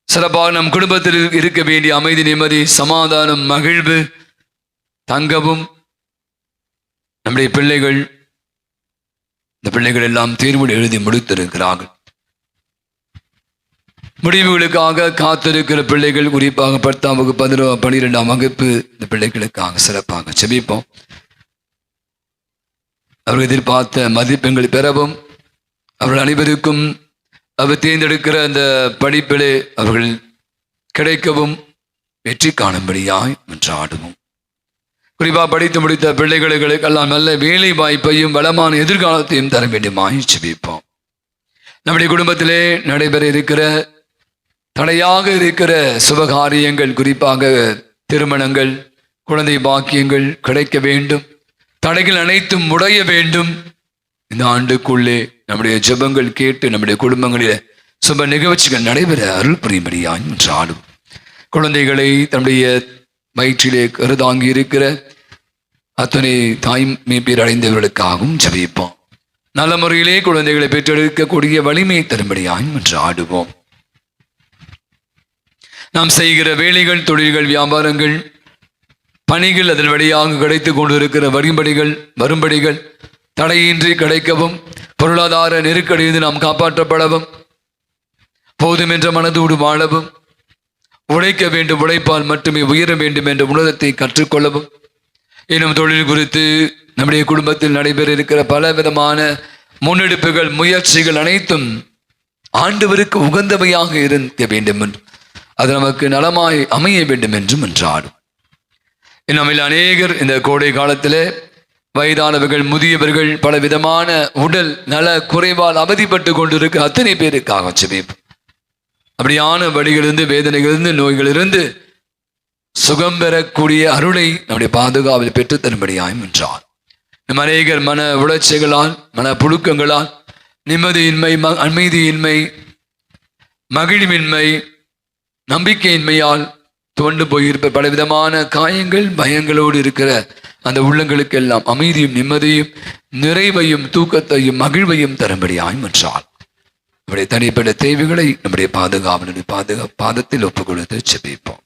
சிறப்பாக நம் குடும்பத்தில் இருக்க வேண்டிய அமைதி, நிம்மதி, சமாதானம், மகிழ்வு தங்கவும் நம்முடைய பிள்ளைகள், இந்த பிள்ளைகள் எல்லாம் தேர்வு எழுதி முடித்திருக்கிறார்கள். முடிவுகளுக்காக காத்திருக்கிற பிள்ளைகள், குறிப்பாக 10ஆம் வகுப்பு 12ஆம் வகுப்பு இந்த பிள்ளைகளுக்காக சிறப்பாக செபிப்போம். அவர்கள் எதிர்பார்த்த மதிப்பெண்களை பெறவும், அவர்கள் அனைவருக்கும் அவர் தேர்ந்தெடுக்கிற அந்த படிப்பிலே அவர்கள் கிடைக்கவும் வெற்றி காணும்படியாய் மன்றாடுவோம். குறிப்பாக படித்து முடித்த பிள்ளைகளுக்கெல்லாம் நல்ல வேலை வாய்ப்பையும் வளமான எதிர்காலத்தையும் தர வேண்டுமாய் செபிப்போம். நம்முடைய குடும்பத்திலே நடைபெற இருக்கிற தடையாக இருக்கிற சுபகாரியங்கள், குறிப்பாக திருமணங்கள், குழந்தை பாக்கியங்கள் கிடைக்க வேண்டும். தடைகள் அனைத்தும் உடைய வேண்டும். இந்த ஆண்டுக்குள்ளே நம்முடைய ஜெபங்கள் கேட்டு நம்முடைய குடும்பங்களில் சுப நிகழ்ச்சிகள் நடைபெற அருள் புரியும்படியாய் மன்றாடும். குழந்தைகளை தன்னுடைய வயிற்றிலே கருதாங்கி இருக்கிற அத்தனை தாய்மை பேர் அடைந்தவர்களுக்காகவும் ஜெபிப்போம். நல்ல முறையிலே குழந்தைகளை பெற்றெடுக்கக்கூடிய வலிமையை தரும்படியாய் மன்றாடுவோம். நாம் செய்கிற வேலைகள், தொழில்கள், வியாபாரங்கள், பணிகள், அதன் வழியாக கிடைத்துக் கொண்டிருக்கிற வரும்படிகள் தடையின்றி கிடைக்கவும், பொருளாதார நெருக்கடியிலிருந்து நாம் காப்பாற்றப்படவும், போதும் என்ற மனதோடு வாழவும், உழைக்க வேண்டும், உழைப்பால் மட்டுமே உயர வேண்டும் என்ற உணர்வை கற்றுக்கொள்ளவும், இன்னும் தொழில் குறித்து நம்முடைய குடும்பத்தில் நடைபெற இருக்கிற பல விதமான முன்னெடுப்புகள், முயற்சிகள் அனைத்தும் ஆண்டவருக்கு உகந்தவையாக இருக்க வேண்டும் என்று, அது நமக்கு நலமாய் அமைய வேண்டும் என்று மன்றாடும். நம்மில் அநேகர் இந்த கோடை காலத்திலே வயதானவர்கள், முதியவர்கள், பல விதமான உடல் நல குறைவால் அவதிப்பட்டு கொண்டிருக்க அத்தனை பேருக்காக செபிப்போம். அப்படியான வழிகளிலிருந்து, வேதனைகளிலிருந்து, நோய்களிலிருந்து சுகம் பெறக்கூடிய அருளை நம்முடைய பாதுகாவல் பெற்றுத் தரும்படியாய் என்றார். நம் அநேகர் மன உளைச்சல்களால், மன புழுக்கங்களால், நிம்மதியின்மை, அமைதியின்மை, மகிழ்வின்மை, நம்பிக்கையின்மையால் தோண்டு போயிருப்ப பலவிதமான காயங்கள், பயங்களோடு இருக்கிற அந்த உள்ளங்களுக்கெல்லாம் அமைதியும், நிம்மதியும், நிறைவையும், தூக்கத்தையும், மகிழ்வையும் தரும்படியாய் மன்றால் நம்முடைய தனிப்பட்ட தேவைகளை நம்முடைய பாதத்தில் ஒப்புக் கொடுத்து செபிப்போம்.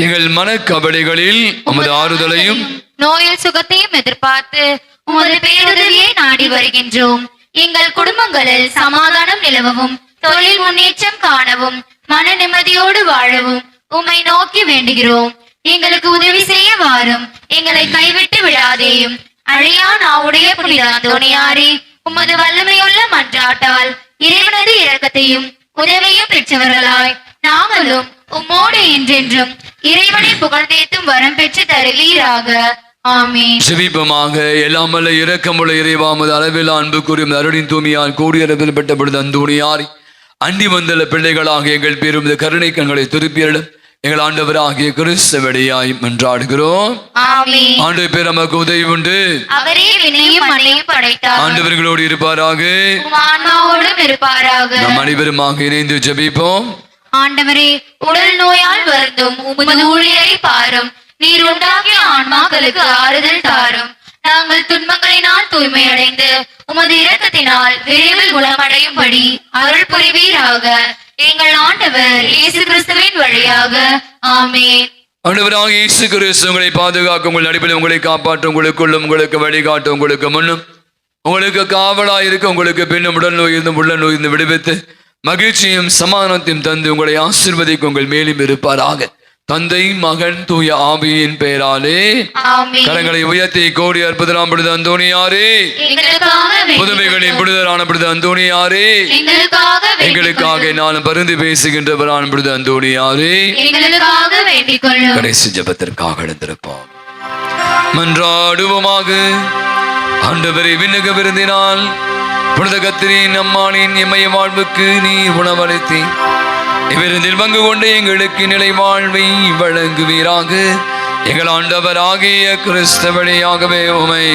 எங்கள் மனக்கவலைகளில் உமது ஆறுதலையும் நோயில் சுகத்தையும் எதிர்பார்த்து உமது பேருதவியை நாடி வருகின்றோம். எங்கள் குடும்பங்களில் சமாதானம் நிலவவும், தொழில் முன்னேற்றம் காணவும், மன நிம்மதியோடு வாழவும் உம்மை நோக்கி வேண்டுகிறோம். எங்களுக்கு உதவி செய்ய வாரும், எங்களை கைவிட்டு விடாதேயும். அழியா நாவுடைய புனித அந்தோணியாரே, உமது வல்லமையுள்ள மன்றாட்டால் இறைவனது இரக்கத்தையும் உதவியும் பெற்றவர்களாய் நாங்களும் உம்மோடு என்றென்றும் இறைவனை புகழ்ந்தேத்தும் வரம் பெற்று தருவீராக. ஆமென். செபிப்பமாக. எல்லாம் வல்ல இரக்கமுள்ள இறைவாமது அளவில் அன்பு கூறிய அருளின் தூமியால் கூடியரவில் பெற்ற பொழுது அந்தோணியாரி அண்டி வந்தல பிள்ளைகளாக எங்கள் பேரும் கருணை கண்களை திருப்பியலும் எங்கள் ஆண்டவராகிய கிறிஸ்து வழியாய் மன்றாடுகிறோம். ஆண்டவர் பேர் நமக்கு உதவி உண்டு. அவரே விண்ணையும் மண்ணையும் படைத்தார். ஆண்டவர்களோடு இருப்பாராக, ஆன்மாவோடும் இருப்பாராக. நம் அனைவருமாக இணைந்து ஜெபிப்போம். ஆண்டவரே, உடல் நோயால் வருந்தும் உமது ஊழியரை பாரும். நீர் உண்டாக்கிய ஆன்மாக்களுக்கு ஆறுதல் தாரும். நாங்கள் துன்பங்களினால் தூய்மையடைந்து உமது இரக்கத்தினால் விரைவில் குணமடையும்படி அருள் புரிவீராக. எங்கள் ஆண்டவர் இயேசு கிறிஸ்துவின் வழியாக. ஆமென். ஆண்டவராக இயேசு கிறிஸ்து உங்களை பாதுகாக்க, உங்கள் நடுவில் உங்களை காப்பாற்ற, உங்களுக்குள்ளும் உங்களுக்கு வழிகாட்ட, உங்களுக்கு முன்னும் உங்களுக்கு காவலாயிருக்க, உங்களுக்கு பின்னும் உடல் நோயிருந்தும் உள்ள நோயிருந்து விடுவித்து மகிழ்ச்சியும் சமாதானத்தையும் தந்து உங்களை ஆசீர்வதிக்க உங்கள் மேலும் இருப்பாராக. தந்தை, மகன், தூய ஆவியின் பெயராலே. கரங்களை உயர்த்தி கோடி அற்புதராம் புனித அந்தோணியாரே, புதுமைகளின் புனிதரான புனித அந்தோணியாரே, எங்களுக்காக நானும் பருந்து பேசுகின்றவரான புனித அந்தோணியாரே, கடைசி ஜெபத்திற்காக எழுந்திருப்போம். மன்றாடுவோமாக. ஆண்டவரை விண்ணக விருந்தினால் புனித கத்திரியின் அம்மானின் எம்மைய வாழ்வுக்கு நீ உணவளித்தீர். இவ்விருந்தில் பங்கு கொண்டு எங்களுக்கு நிலை வாழ்வை வழங்குவீராக. எங்கள் ஆண்டவராகிய கிறிஸ்து வழியாகவே உமை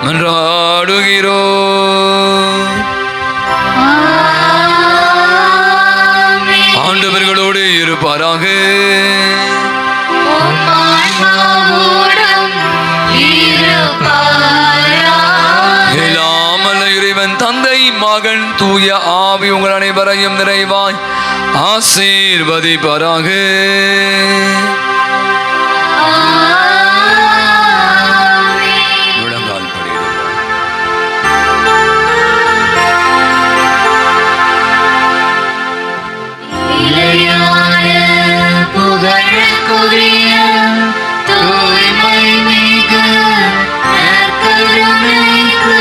மன்றாடுகிறோம். ஆண்டவர்களோடு இருப்பாராக. எல்லாமல்ல இறைவன் தந்தை மகன் தூய ஆவி உங்கள் அனைவரையும் நிறைவாய் ஆசீர்வதிப்பாராக. முழங்கால் படியிடுங்கள். புகழுக்குரிய தூய்மை மிகு நற்கருணைக்கு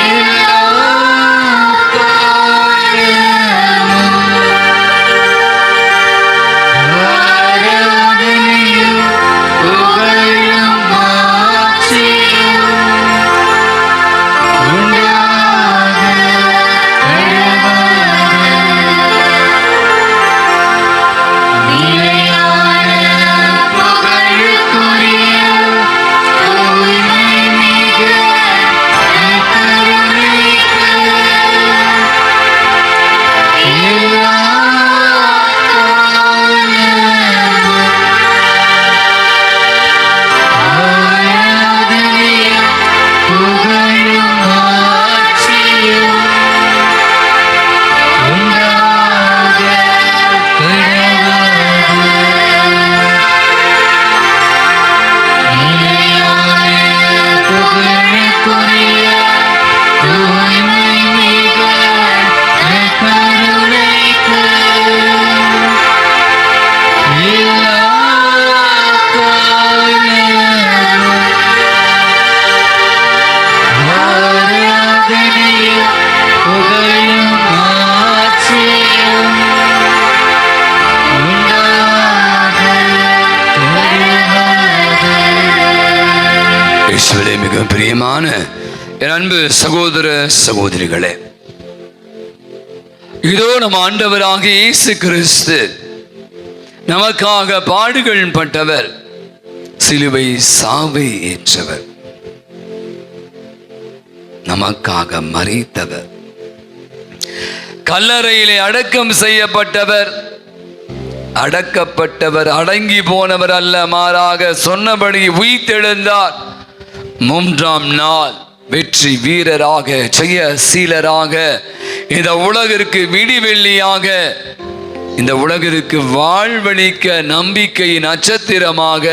எல்லா காலமும் ஆராதனையும் புகழும் மாட்சியும் உண்டாக நிலையான புகழுக்குரிய தூய்மை மிகு நற்கருணைக்கு எல்லா ஆராதனையும் புகழும் மாட்சியும் உண்டாக நிலையான புகழுக்குரிய தூய்மை மிகு நற்கருணைக்கு எல்லா காலமும் ஆராதனையும் புகழும் மாட்சியும் உண்டாக இயேசுவிலே மிக பிரியமான என் அன்பு சகோதர சகோதரிகளே, இதோ நம் ஆண்டவராகிய இயேசு கிறிஸ்து நமக்காக பாடுகள் பட்டவர், சிலுவை சாவை ஏற்றவர், நமக்காக மரித்தவர், கல்லறையிலே அடக்கம் செய்யப்பட்டவர், அடக்கப்பட்டவர், அடங்கி போனவர் அல்ல, மாறாக சொன்னபடி உயிர்த்தெழுந்தார். மூன்றாம் நாள் வெற்றி வீரராக, ஜெயசீலராக, இந்த உலகிற்கு விடிவெள்ளியாக, இந்த உலகிற்கு வாழ்வளிக்க நம்பிக்கையின் நட்சத்திரமாக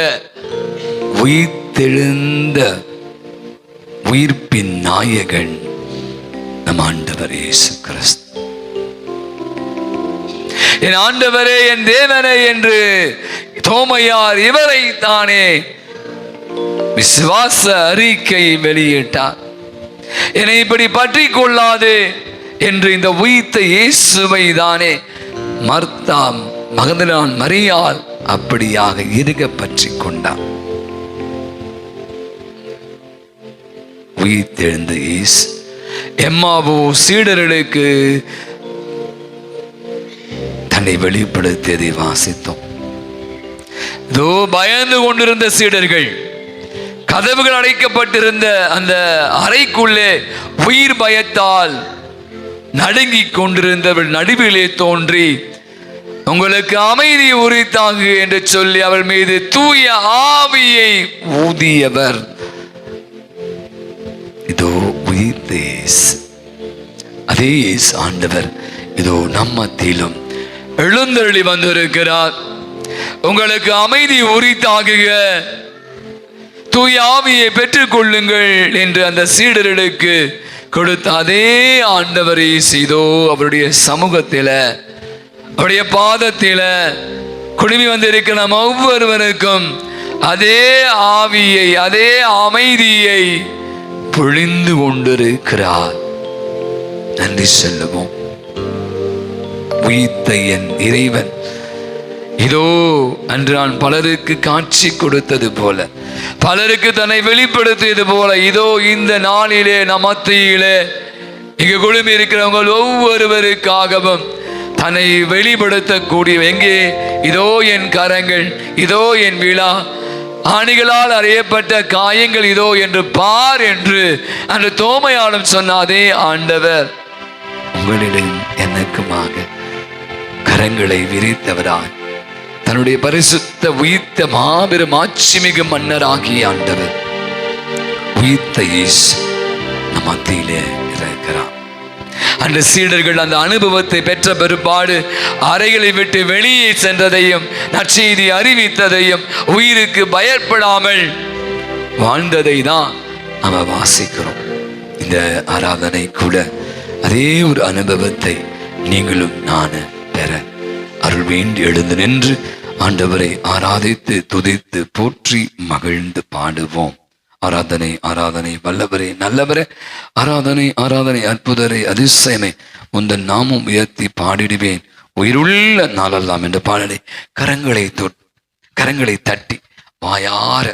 உயிர்த்தெழுந்த உயிர்ப்பின் நாயகன் நம் ஆண்டவர் இயேசு கிறிஸ்து. என் ஆண்டவரே, என் தேவனே என்று தோமையார் இவரை தானே விசுவாச அறிக்கை வெளியிட்டார். என்னை இப்படி பற்றி கொள்ளாது என்று இந்த உயிர்த்த இயேசுவை தானே மர்த்தாம் மகதலேனாள் மரியாள் அப்படியாக இருக பற்றி கொண்டார். உயிர்த்தெழுந்த இயேசு எம்மாவோ சீடர்களுக்கு தன்னை வெளிப்படுத்தியதை வாசித்தோம். இதோ பயந்து கொண்டிருந்த சீடர்கள், கதவுகள் அடைக்கப்பட்டிருந்த அந்த அறைக்குள்ளே உயிர் பயத்தால் நடுங்கிக் கொண்டிருந்தவள் நடுவிலே தோன்றி, உங்களுக்கு அமைதி உரித்தாகு என்று சொல்லி அவள் மீது தூய ஆவியை ஊதியவர் இதோ உயிர்த்த இயேசு. அதே இயேசு ஆண்டவர் இதோ நம் மத்தியிலும் எழுந்தருளி வந்திருக்கிறார். உங்களுக்கு அமைதி உரித்தாகுக, தூய ஆவியை பெற்றுக் கொள்ளுங்கள் என்று அந்த சீடர்களுக்கு கொடுத்த அதே ஆண்டவர் இயேசு இதோ அவருடைய சமூகத்தில, அவருடைய பாதத்தில குடுமி வந்திருக்கிற நம் ஒவ்வொருவருக்கும் அதே ஆவியை, அதே அமைதியை பொழிந்து கொண்டிருக்கிறார். நன்றி சொல்லுவோம். உயிர்த்த என் இறைவன் இதோ அன்று நான் பலருக்கு காட்சி கொடுத்தது போல, பலருக்கு தன்னை வெளிப்படுத்தியது போல, இதோ இந்த நாளிலே நம் மத்தியிலே இங்கு குழுமி இருக்கிறவங்க ஒவ்வொருவருக்காகவும் தன்னை வெளிப்படுத்தக்கூடிய, எங்கே இதோ என் கரங்கள், இதோ என் விழா, ஆணிகளால் அறியப்பட்ட காயங்கள் இதோ என்று பார் என்று அந்த தோமையாளம் சொன்னாதே ஆண்டவர் உங்களிடம் எனக்குமாக கரங்களை விரித்தவராய் தன்னுடைய பரிசுத்த உயிர்த்த மாபெரும் ஆட்சிமிகு மன்னராகிய ஆண்டவர் உயிர்த்த இயேசு நம் மத்தியிலே இருக்கிறார். அந்த சீடர்கள் அந்த அனுபவத்தை பெற்ற பெருபாடு அறைகளை விட்டு வெளியே சென்றதையும் நற்செய்தி அறிவித்ததையும் உயிருக்கு பயப்படாமல் வாழ்ந்ததை தான் நம்ம வாசிக்கிறோம். இந்த ஆராதனை கூட அதே ஒரு அனுபவத்தை நீங்களும் நான் பெற அருள் வேண்டி எழுந்து நின்று ஆண்டவரை ஆராதித்து துதித்து போற்றி மகிழ்ந்து பாடுவோம். ஆராதனை ஆராதனை வல்லவரே நல்லவரே, ஆராதனை ஆராதனை அற்புதரே அதிசயமே, உந்தன் நாமும் உயர்த்தி பாடிடுவேன் உயிருள்ள நாளெல்லாம் என்ற பாடலை கரங்களை தட்டி வாயார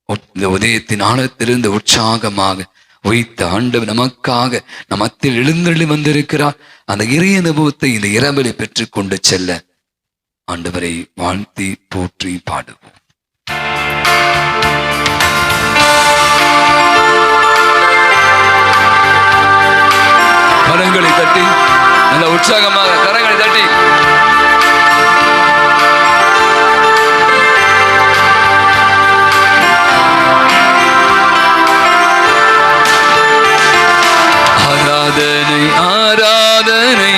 இந்த உதயத்தின் ஆழத்திலிருந்து உற்சாகமாக உயிர்த்த ஆண்டவர் நமக்காக நமத்தில் எழுந்தள்ளி வந்திருக்கிறார். அந்த இறை அனுபவத்தை இந்த இரவலை பெற்றுக் கொண்டு செல்ல ஆண்டவரை வாழ்த்தி போற்றி பாடுவோம். கரங்களை தட்டி நல்ல உற்சாகமாக கரங்களை தட்டி ஆராதனை ஆராதனை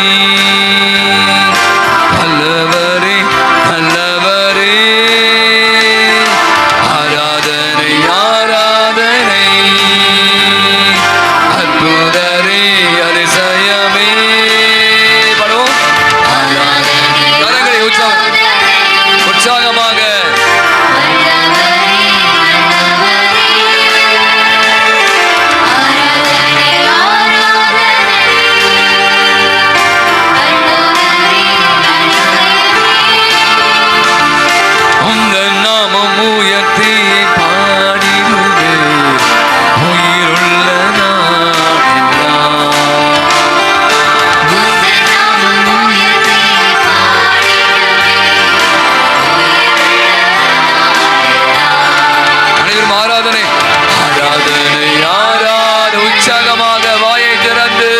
நல்லவரே நல்லவரே, ஆராதனை ஆராதனை அற்புதரே அதிசயமே. பாடுவோம். கரங்களை உற்சாகமாக உங்கள் நாமம் உயர்த்தி பாடிடுவே உயிருள்ள அனைவரும் ஆராதனை ஆராதனை ஆராத உற்சாகமாக வாயை திறந்து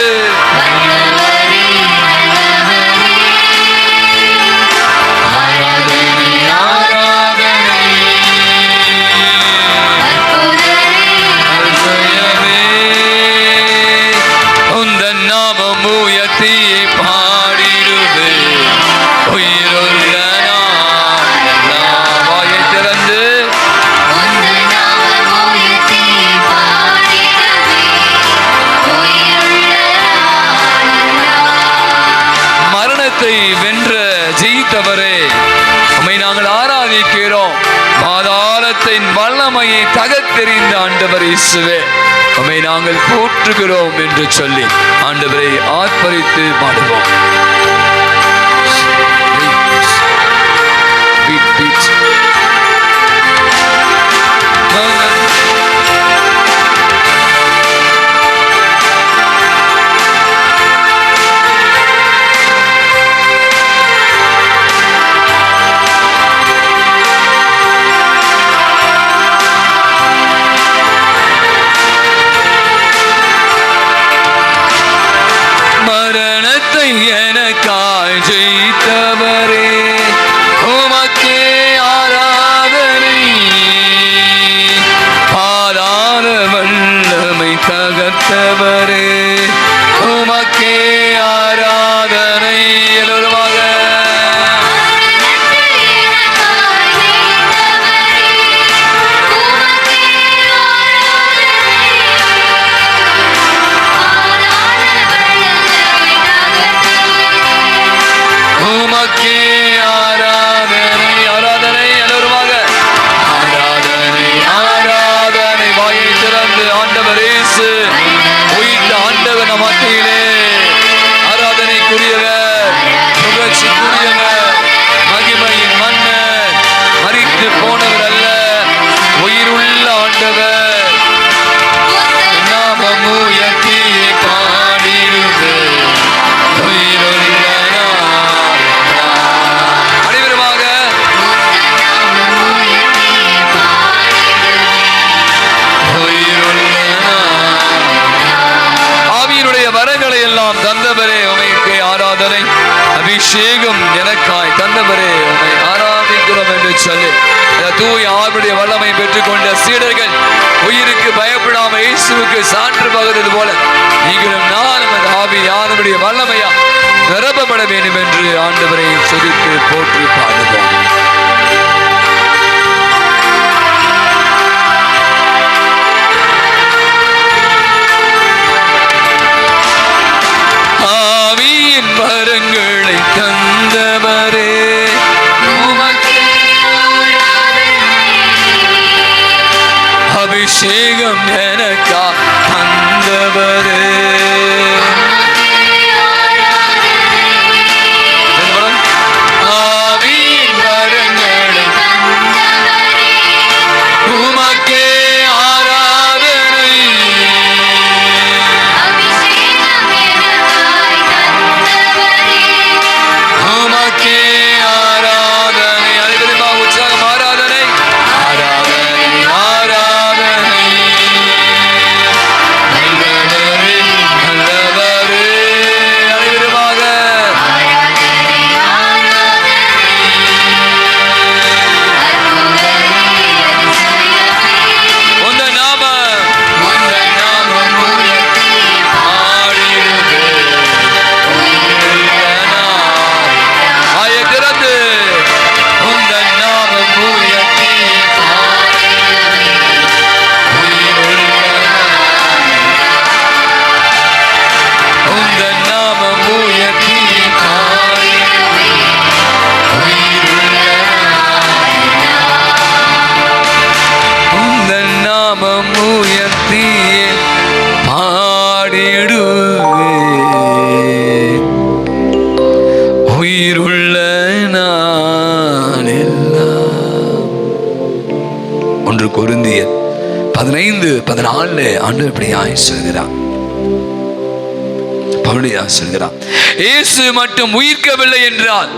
வென்ற ஜெயித்தவரே உம்மை நாங்கள் ஆராதிக்கிறோம். பாதாளத்தின் வல்லமையை தகர்த்தெறிந்த ஆண்டவர் இயேசுவே உம்மை நாங்கள் போற்றுகிறோம் என்று சொல்லி ஆண்டவரை ஆர்ப்பரித்து பாடுவோம். மரணத்தை எனக்காய் ஜெயித்தவரே உமக்கே ஆராதனை, பாதாள வல்லமை தகர்த்தவரே உமக்கே ஆராதனை. எல்லோருமாக உமக்கே ஆராதனை ஆராதனை எல்லோருமாக ஆராதனை ஆராதனை. வாயை திறந்து ஆண்டவர் இயேசு உயிர்த்த ஆண்டவர் நம் மத்தியிலே ஆராதனைக்குரியவர், புகழ்ச்சிக்குரியவர், மகிமையின் மன்னர், மரித்து போனவர் அல்ல உயிருள்ள ஆண்டவர் நாமம் உயர்த்தி பாடி அபிஷேகம் எனக்காய் தந்தவரே உம்மை ஆராதிக்கிறோம் என்று சொல்லி தூய ஆவியுடைய வல்லமை பெற்றுக்கொண்ட சீடர்கள் உயிருக்கு பயப்படாம இயேசுவுக்கு சான்று பகிர்ந்தது போல நீங்களும் நானும் அந்த ஆவியானவருடைய வல்லமையா நிரப்பப்பட வேண்டும் என்று ஆண்டவரை சொதித்து போற்றி பாடுவோம். ஆவியின் வரங்களை தந்தவரே அபிஷேகம் எனக்கா தந்தவரே ஆவியின் வரங்களை உமக்கே ஆராதனை உமக்கே ஆராதனை அனைவருமா உற்சாகம் ஆராதனை ஆராதனை ஆராதனை நல்லவரே நல்லவரே அனைவருமாக உந்த நாமம் ஆடிடுவே ஆய திறந்து உந்த நாமம் உயர்த்தி உந்த நாமம் உயர்த்தி உந்த நாமம் உயர்த்தி பாடிடுவே உயிருள்ள நாளெல்லாம். 1 கொரிந்தியர் 15:14 ஆண்டவர் இப்படியாய் சொல்கிறார். பவுலியார் சொல்கிறார், இயேசு மட்டும் உயிர்க்கவில்லை என்றால்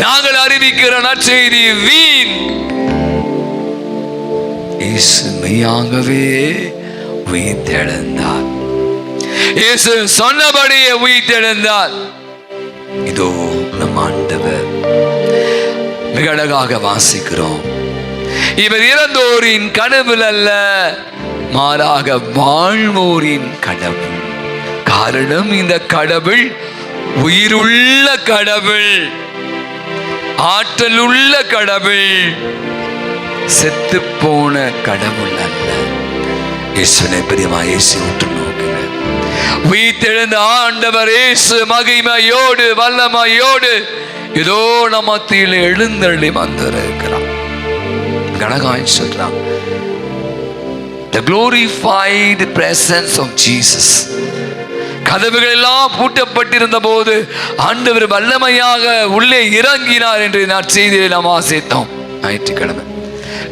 நாங்கள் அறிவிக்கிற நற்செய்தி வீண். இயேசு மெய்யாகவே உயிர்த்தெழுந்தார். இயேசு சொன்னபடியே உயிர்த்தெழுந்தார். இதோ நம் ஆண்டவர். மிக அழகாக வாசிக்கிறோம், இவர் இறந்தோரின் கடவுள் அல்ல, மாறாக வாழ்வோரின் கடவுள். காரணம், இந்த கடவுள் உயிருள்ள கடவுள், ஆற்றல் உள்ள கடவுள், செத்து போன கடவுள் அல்ல. இயேசுவை பிரியமா இயேசு உற்று நோக்குங்க. உயிர்த்தெழுந்த ஆண்டவர் இயேசு மகிமையோடு வல்லமையோடு இதோ நம் மத்தியில் எழுந்தருளி வந்திருக்கிறார். கணகாய் சொல்றான், the glorified presence of Jesus. கதவுகள் எல்லாம் பூட்டப்பட்டிருந்த போது ஆண்டவர் வல்லமையாக உள்ளே இறங்கினார் என்று நற்செய்தியை நாம் வாசித்தோம் ஞாயிற்றுக்கிழமை.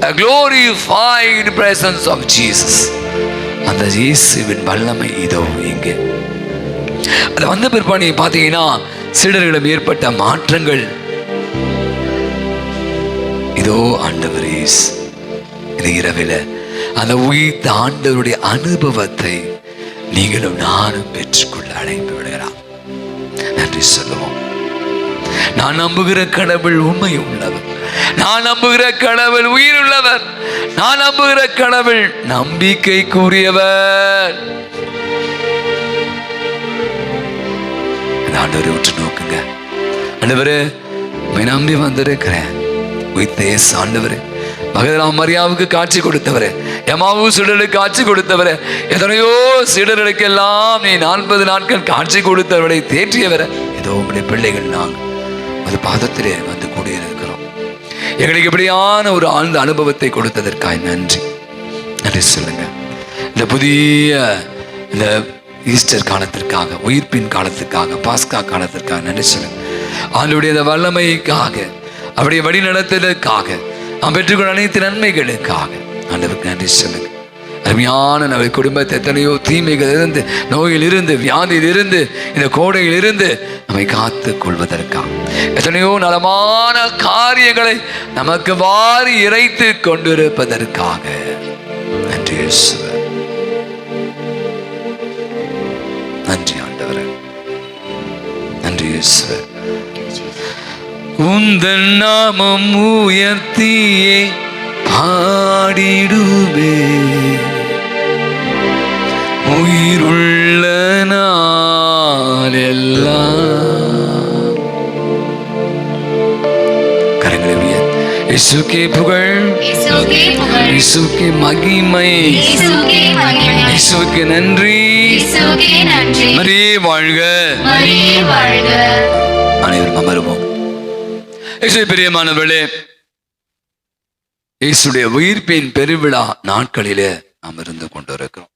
A glorified presence of Jesus. அந்த இயேசுவின் வல்லமை இதோ இங்கே. அது வந்த பிற்பாடு பார்த்தீங்கன்னா சீடர்களிடம் ஏற்பட்ட மாற்றங்கள். இதோ ஆண்டவர் இயேசு இது இரவில அந்த உயிர்த்த ஆண்டவருடைய அனுபவத்தை நீங்களும் நானும் பெற்றுக்கொள்ள அழைப்பு விடுகிறார். நன்றி சொல்லுவோம். நான் நம்புகிற கடவுள் உண்மை உள்ளவர், நான் நம்புகிற கடவுள் உயிர் உள்ளவர், நான் நம்புகிற கடவுள் நம்பிக்கைக்குரியவர். ஆண்டவரை உற்று நோக்குங்க. ஆண்டவரே, நம்பி வந்திருக்கிறேன். உயிர்த்த இயேசு ஆண்டவரே, மகதலேனா மரியாவுக்கு காட்சி கொடுத்தவரே, எம்மாவு சீடர்களுக்கு காட்சி கொடுத்தவரே, எத்தனையோ சீடர்களுக்கு எல்லாம் நீ 40 நாட்கள் காட்சி கொடுத்தவரை தேற்றியவரை, ஏதோ உங்களுடைய பிள்ளைகள் நாங்கள் அது பாதத்திலே வந்து கூடியிருக்கிறோம். எங்களுக்கு இப்படியான ஒரு ஆழ்ந்த அனுபவத்தை கொடுத்ததற்காக நன்றி. நன்றி சொல்லுங்க. இந்த புதிய இந்த ஈஸ்டர் காலத்திற்காக, உயிர்ப்பின் காலத்திற்காக, பாஸ்கா காலத்திற்காக நன்றி சொல்லுங்க. ஆண்டவருடைய இந்த வல்லமைக்காக, அவருடைய வழி நடத்தலுக்காக, நாம் பெற்றுக்கொண்ட அனைத்து நன்மைகளுக்காக ஆண்டவருக்கு நன்றி சொல்லுங்க. அருமையான நம்ம குடும்பத்தை எத்தனையோ தீமைகள் இருந்து, நோயில் இருந்து, வியாதியில் இருந்து, இந்த கோடையில் இருந்து நம்மை காத்து கொள்வதற்காக எத்தனையோ நலமான காரியங்களை நமக்கு வாரி இறைத்து கொண்டிருப்பதற்காக நன்றி இயேசுவே. நன்றி ஆண்டவரே, நன்றி இயேசுவே. உந்தன் நாமம் உயர்த்தியே பாடிடுவே, உயிருள்ள நாளெல்லாம். கரங்களை உயர்த்தி இயேசுக்கே புகழ், இயேசுவே புகழ், இயேசுக்கே மகிமை, இயேசுவே மகிமை, இயேசுக்கே நன்றி. இயேசுவே நன்றி. மரியே வாழ்க. மரியே வாழ்க. அனைவரும் அமருவோம். இயேசுவே பிரியமானவர்களே, இயேசுடைய உயிர்ப்பின் பெருவிழா நாட்களிலே நாம் இருந்து கொண்டிருக்கிறோம்.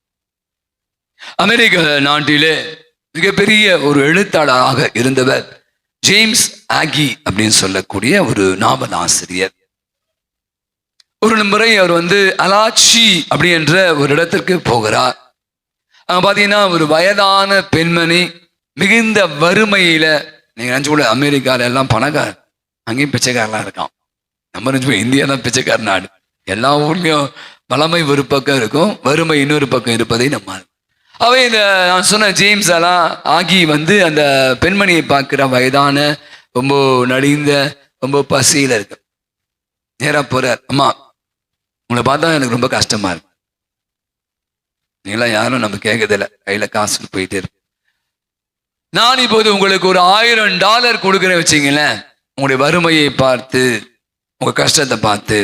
அமெரிக்க நாட்டிலே மிகப்பெரிய ஒரு எழுத்தாளராக இருந்தவர் ஜேம்ஸ் ஆகி அப்படின்னு சொல்லக்கூடிய ஒரு நாவல் ஆசிரியர். ஒரு முறை அவர் அலாச்சி அப்படி என்ற ஒரு இடத்திற்கு போகிறார். அங்க பாத்தீங்கன்னா ஒரு வயதான பெண்மணி மிகுந்த வறுமையில, நீங்க நினைச்சு கூட அமெரிக்கால எல்லாம் பணக்கார, அங்கேயும் பிச்சைக்காரெல்லாம் இருக்கான். நம்ம நினைச்சு இந்தியா தான் பிச்சைக்கார நாடு. எல்லா ஊர்லயும் வளமை ஒரு பக்கம் இருக்கும், வறுமை இன்னொரு பக்கம் இருப்பதை நம்ம. அவை இந்த நான் சொன்ன ஜேம்ஸ் எல்லாம் ஆகி அந்த பெண்மணியை பார்க்கிற வயதான, ரொம்ப நடிந்த, ரொம்ப பசியில இருக்கு. நேரா போறார். அம்மா, உங்களை பார்த்தா எனக்கு ரொம்ப கஷ்டமா இருக்கு. நீங்களாம் யாரும் நம்ம கேட்கறதில்ல, கையில காசு போயிட்டே இருக்கு. நான் இப்போது உங்களுக்கு ஒரு $1000 கொடுக்குறேன் வச்சிங்களேன். உங்களுடைய வறுமையை பார்த்து, உங்க கஷ்டத்தை பார்த்து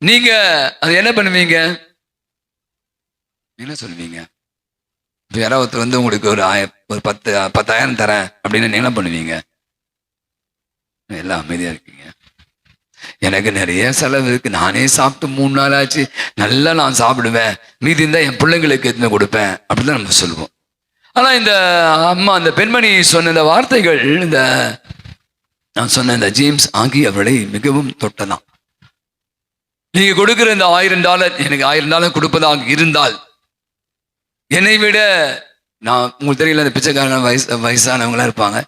நீங்க அது என்ன பண்ணுவீங்க? என்ன சொல்லுவீங்க? இப்போ யாராவது உங்களுக்கு ஒரு 10,000 தரேன் அப்படின்னு நீங்க என்ன பண்ணுவீங்க? எல்லாம் அமைதியா இருக்கீங்க. எனக்கு நிறைய செலவு இருக்கு, நானே சாப்பிட்டு 3 நாள் ஆச்சு, நல்லா நான் சாப்பிடுவேன், மீதி இருந்தா என் பிள்ளைங்களுக்கு எதுவுமே கொடுப்பேன் அப்படிதான் நம்ம சொல்லுவோம். ஆனா இந்த அம்மா, அந்த பெண்மணி சொன்ன இந்த வார்த்தைகள், நான் சொன்ன இந்த ஜேம்ஸ் ஆகி அவர்களை மிகவும் தொட்டதான். நீங்க கொடுக்கிற இந்த $1000, எனக்கு $1000 கொடுப்பதாக இருந்தால், என்னை விட, நான் உங்களுக்கு தெரியல, அந்த பிச்சைக்காரன வயசானவங்களா இருப்பாங்க,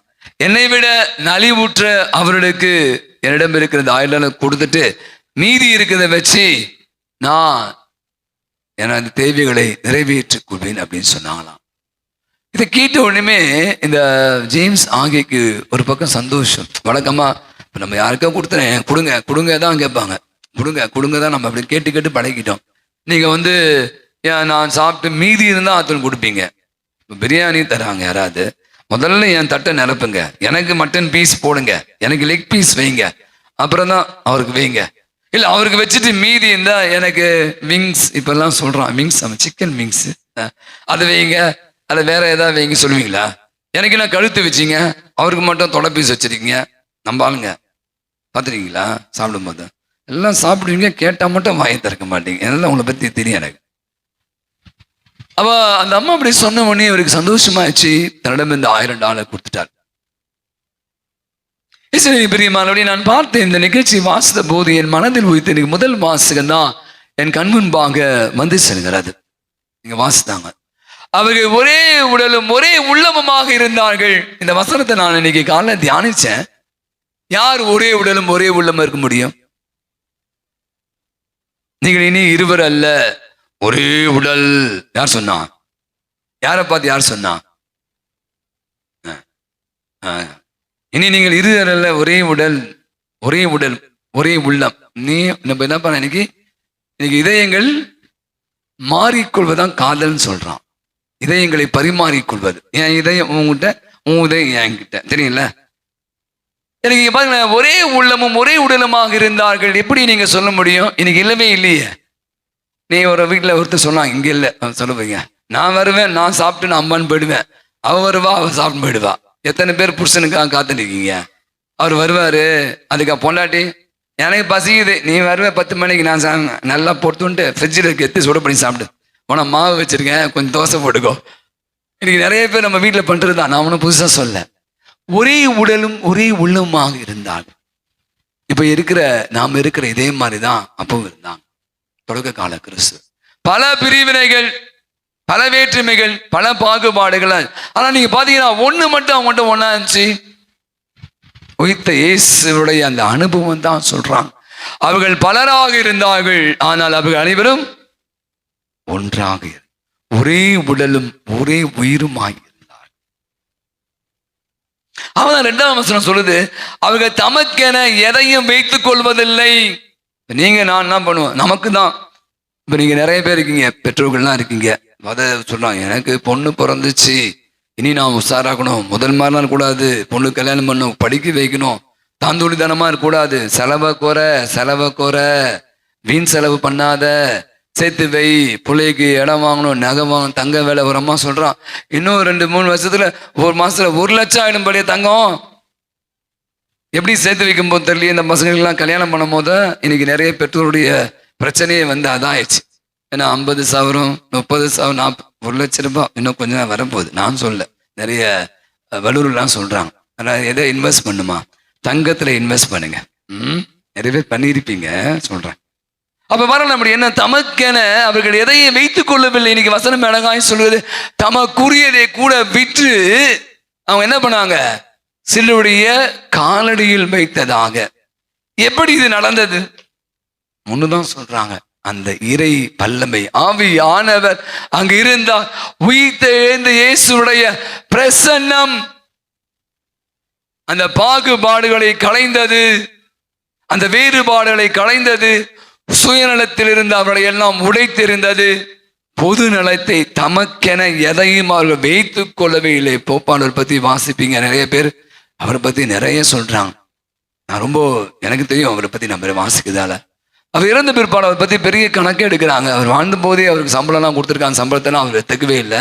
என்னை விட நலிவுற்ற அவர்களுக்கு என்னிடம் இருக்கிற இந்த $1000 கொடுத்துட்டு மீதி இருக்கிறத வச்சு நான் எனது தேவைகளை நிறைவேற்றிக் கொள்வேன் அப்படின்னு சொன்னாங்களாம். இதை கேட்ட உடனே இந்த ஜேம்ஸ் ஆகிக்கு ஒரு பக்கம் சந்தோஷம். வழக்கமா இப்போ நம்ம யாருக்கா கொடுத்துறேன், கொடுங்க கொடுங்க தான் கேட்பாங்க, கொடுங்க கொடுங்க தான் நம்ம அப்படி கேட்டு கேட்டு பழகிட்டோம். நீங்க நான் சாப்பிட்டு மீதி இருந்தா அத்தனை கொடுப்பீங்க. பிரியாணி தராங்க யாராவது, முதல்ல என் தட்டை நிரப்புங்க, எனக்கு மட்டன் பீஸ் போடுங்க, எனக்கு லெக் பீஸ் வைங்க, அப்புறம் தான் அவருக்கு வைங்க. இல்லை அவருக்கு வச்சுட்டு மீதி இருந்தா எனக்கு விங்ஸ், இப்பெல்லாம் சொல்றான் விங்ஸ், சிக்கன் விங்ஸ், அதை வைங்க, அதை வேற ஏதாவது வைங்க சொல்லுவீங்களா? எனக்கு என்ன கழுத்து வச்சிங்க, அவருக்கு மட்டும் தொடை பீஸ் வச்சிருக்கீங்க. நம்ம ஆளுங்க பார்த்துருக்கீங்களா? சாப்பிடும் போது எல்லாம் சாப்பிடுவீங்க, கேட்டா மட்டும் வாயை திறக்க மாட்டீங்க. அதெல்லாம் உங்களை பத்தி தெரியும் எனக்கு. அவ அந்த அம்மா அப்படி சொன்ன உடனே அவருக்கு சந்தோஷமாயிடுச்சு. தன்னிடம் இந்த $1000 கொடுத்துட்டார். பிரியமானவர்களே, நான் பார்த்தேன் இந்த நிகழ்ச்சி வாசித்த போது என் மனதில் உயிர்த்த எனக்கு முதல் வாசகம் தான் என் கண் முன்பாக வந்து செல்கிறது. நீங்க வாசித்தாங்க, அவர்கள் ஒரே உடலும் ஒரே உள்ளமுமாக இருந்தார்கள். இந்த வசனத்தை நான் இன்னைக்கு காலைல தியானிச்சேன். யார் ஒரே உடலும் ஒரே உள்ளமும் இருக்க முடியும்? நீங்கள் இனி இருவர் அல்ல, ஒரே உடல். யார் சொன்னா? யாரை பார்த்து யார் சொன்னா? இனி நீங்கள் இருவர் அல்ல, ஒரே உடல், ஒரே உடல், ஒரே உள்ளம். நீ நம்ம என்ன பண்ண, இன்னைக்கு இதயங்கள் மாறிக்கொள்வதான் காதல்னு சொல்றான். இதயங்களை பரிமாறிக்கொள்வது. என் இதயம் உங்ககிட்ட, உன் இதயம் என்கிட்ட, தெரியல. எனக்கு பாருங்க, ஒரே உள்ளமும் ஒரே உடலுமாக இருந்தார்கள். எப்படி நீங்க சொல்ல முடியும்? இன்னைக்கு இல்லவே இல்லையே. நீ ஒரு வீட்டுல ஒருத்தர் சொன்னாங்க, இங்க இல்ல சொல்லுவீங்க, நான் வருவேன், நான் சாப்பிட்டு நான் அம்மான்னு போயிடுவேன், அவ வருவா, அவ சாப்பிட்டு போயிடுவா. எத்தனை பேர் புருஷனுக்காக காத்துட்டு இருக்கீங்க? அவர் வருவாரு, அதுக்கா பொண்டாட்டி எனக்கு பசிக்குது, நீ வருவேன் 10 மணிக்கு, நான் நல்லா பொறுத்துன்ட்டு ஃப்ரிட்ஜில் எடுத்து சுட பண்ணி சாப்பிட்டு, உன மாவு வச்சிருக்கேன், கொஞ்சம் தோசை போட்டுக்கோ. இன்னைக்கு நிறைய பேர் நம்ம வீட்டில் பண்றதுதான், நான் ஒன்றும் புதுசா சொல்ல. ஒரே உடலும் ஒரே உள்ளமாக இருந்தால், இப்ப நாம இருக்கிற இதே மாதிரிதான் அப்பவும் இருந்தாங்க தொடக்க கால கிறிஸ்து. பல பிரிவினைகள், பல வேற்றுமைகள், பல பாகுபாடுகள். ஆனா நீங்க பாத்தீங்கன்னா ஒண்ணு மட்டும் அவங்கள்ட்ட ஒண்ணா இருந்துச்சு, உயிர்த்த இயேசுடைய அந்த அனுபவம் தான் சொல்றாங்க. அவர்கள் பலராக இருந்தார்கள், ஆனால் அவர்கள் அனைவரும் ஒன்றாக, ஒரே உடலும் ஒரே உயிருமாய் இருந்தார். அவன் 2ஆம் வசனம் சொல்லுது, அவர்கள் தமக்கென எதையும் வைத்துக் கொள்வதில்லை. நீங்க நான் என்ன பண்ணுவோம், நமக்கு தான். இப்ப நீங்க நிறைய பேர் இருக்கீங்க, பெற்றோர்கள்லாம் இருக்கீங்க, அதை சொல்றாங்க, எனக்கு பொண்ணு பிறந்துச்சு, இனி நான் உஷாராக்கணும், முதல் மாதிரிலாம் கூடாது, பொண்ணு கல்யாணம் பண்ணும், படிக்க வைக்கணும், தாந்தூளித்தனமா இருக்கக்கூடாது, செலவை குறை, வீண் செலவு பண்ணாத, சேர்த்து வை, பிள்ளைக்கு இடம் வாங்கணும், நகை வாங்கணும், தங்க வேலை. ஒரு அம்மா சொல்றான், இன்னும் 2-3 வருஷத்துல ஒரு மாசத்துல 1 லட்சம் ஆயிடும் படிய தங்கம். எப்படி சேர்த்து வைக்கும் போது தெரியல. இந்த பசங்களுக்கெல்லாம் கல்யாணம் பண்ணும் போது இன்னைக்கு நிறைய பெற்றோருடைய பிரச்சனையே அதான் ஆயிடுச்சு. ஏன்னா 50,000, 30,000, 40, 1 லட்சம் ரூபாய் இன்னும் கொஞ்சம் வரப்போகுது. நான் சொல்ல, நிறைய வல்லுவர்கள்லாம் சொல்றாங்க, அதனால எதை இன்வெஸ்ட் பண்ணுமா, தங்கத்துல இன்வெஸ்ட் பண்ணுங்க. நிறைய பேர் பண்ணியிருப்பீங்க சொல்றேன். அப்ப வரல அப்படி என்ன, தமக்கென அவர்கள் எதையும் வைத்துக் கொள்ளவில்லை. இன்னைக்கு வசனம் அழகாய் சொல்லுவது, தமக்குரியதை கூட விற்று அவங்க என்ன பண்ணாங்க, சிலுடைய காலடியில் வைத்ததாக. எப்படி இது நடந்தது? முன்னுதான் சொல்றாங்க, அந்த இறை வல்லமை ஆவியானவர் அங்கு இருந்தார். உயிர்த்த எழுந்த இயேசுடைய பிரசன்னம் அந்த பாகுபாடுகளை களைந்தது, அந்த வேறுபாடுகளை களைந்தது. சுயநலத்தில் இருந்து அவர்களை எல்லாம் உடைத்திருந்தது. பொது நலத்தை தமக்கென எதையும் அவர்கள் வைத்துக் கொள்ளவே இல்லை. போப்பாண்டவர் பத்தி வாசிப்பீங்க, நிறைய பேர் அவரை பத்தி நிறைய சொல்றாங்க. நான் ரொம்ப, எனக்கு தெரியும் அவரை பத்தி நம்ம வாசிக்கிறதால. அவர் இறந்த பிற்பாடு அவரை பத்தி பெரிய கணக்கே எடுக்கிறாங்க. அவர் வாழ்ந்த போதே அவருக்கு சம்பளம்லாம் கொடுத்துருக்காங்க, சம்பளத்தெல்லாம் அவர் எடுத்துக்கவே இல்லை.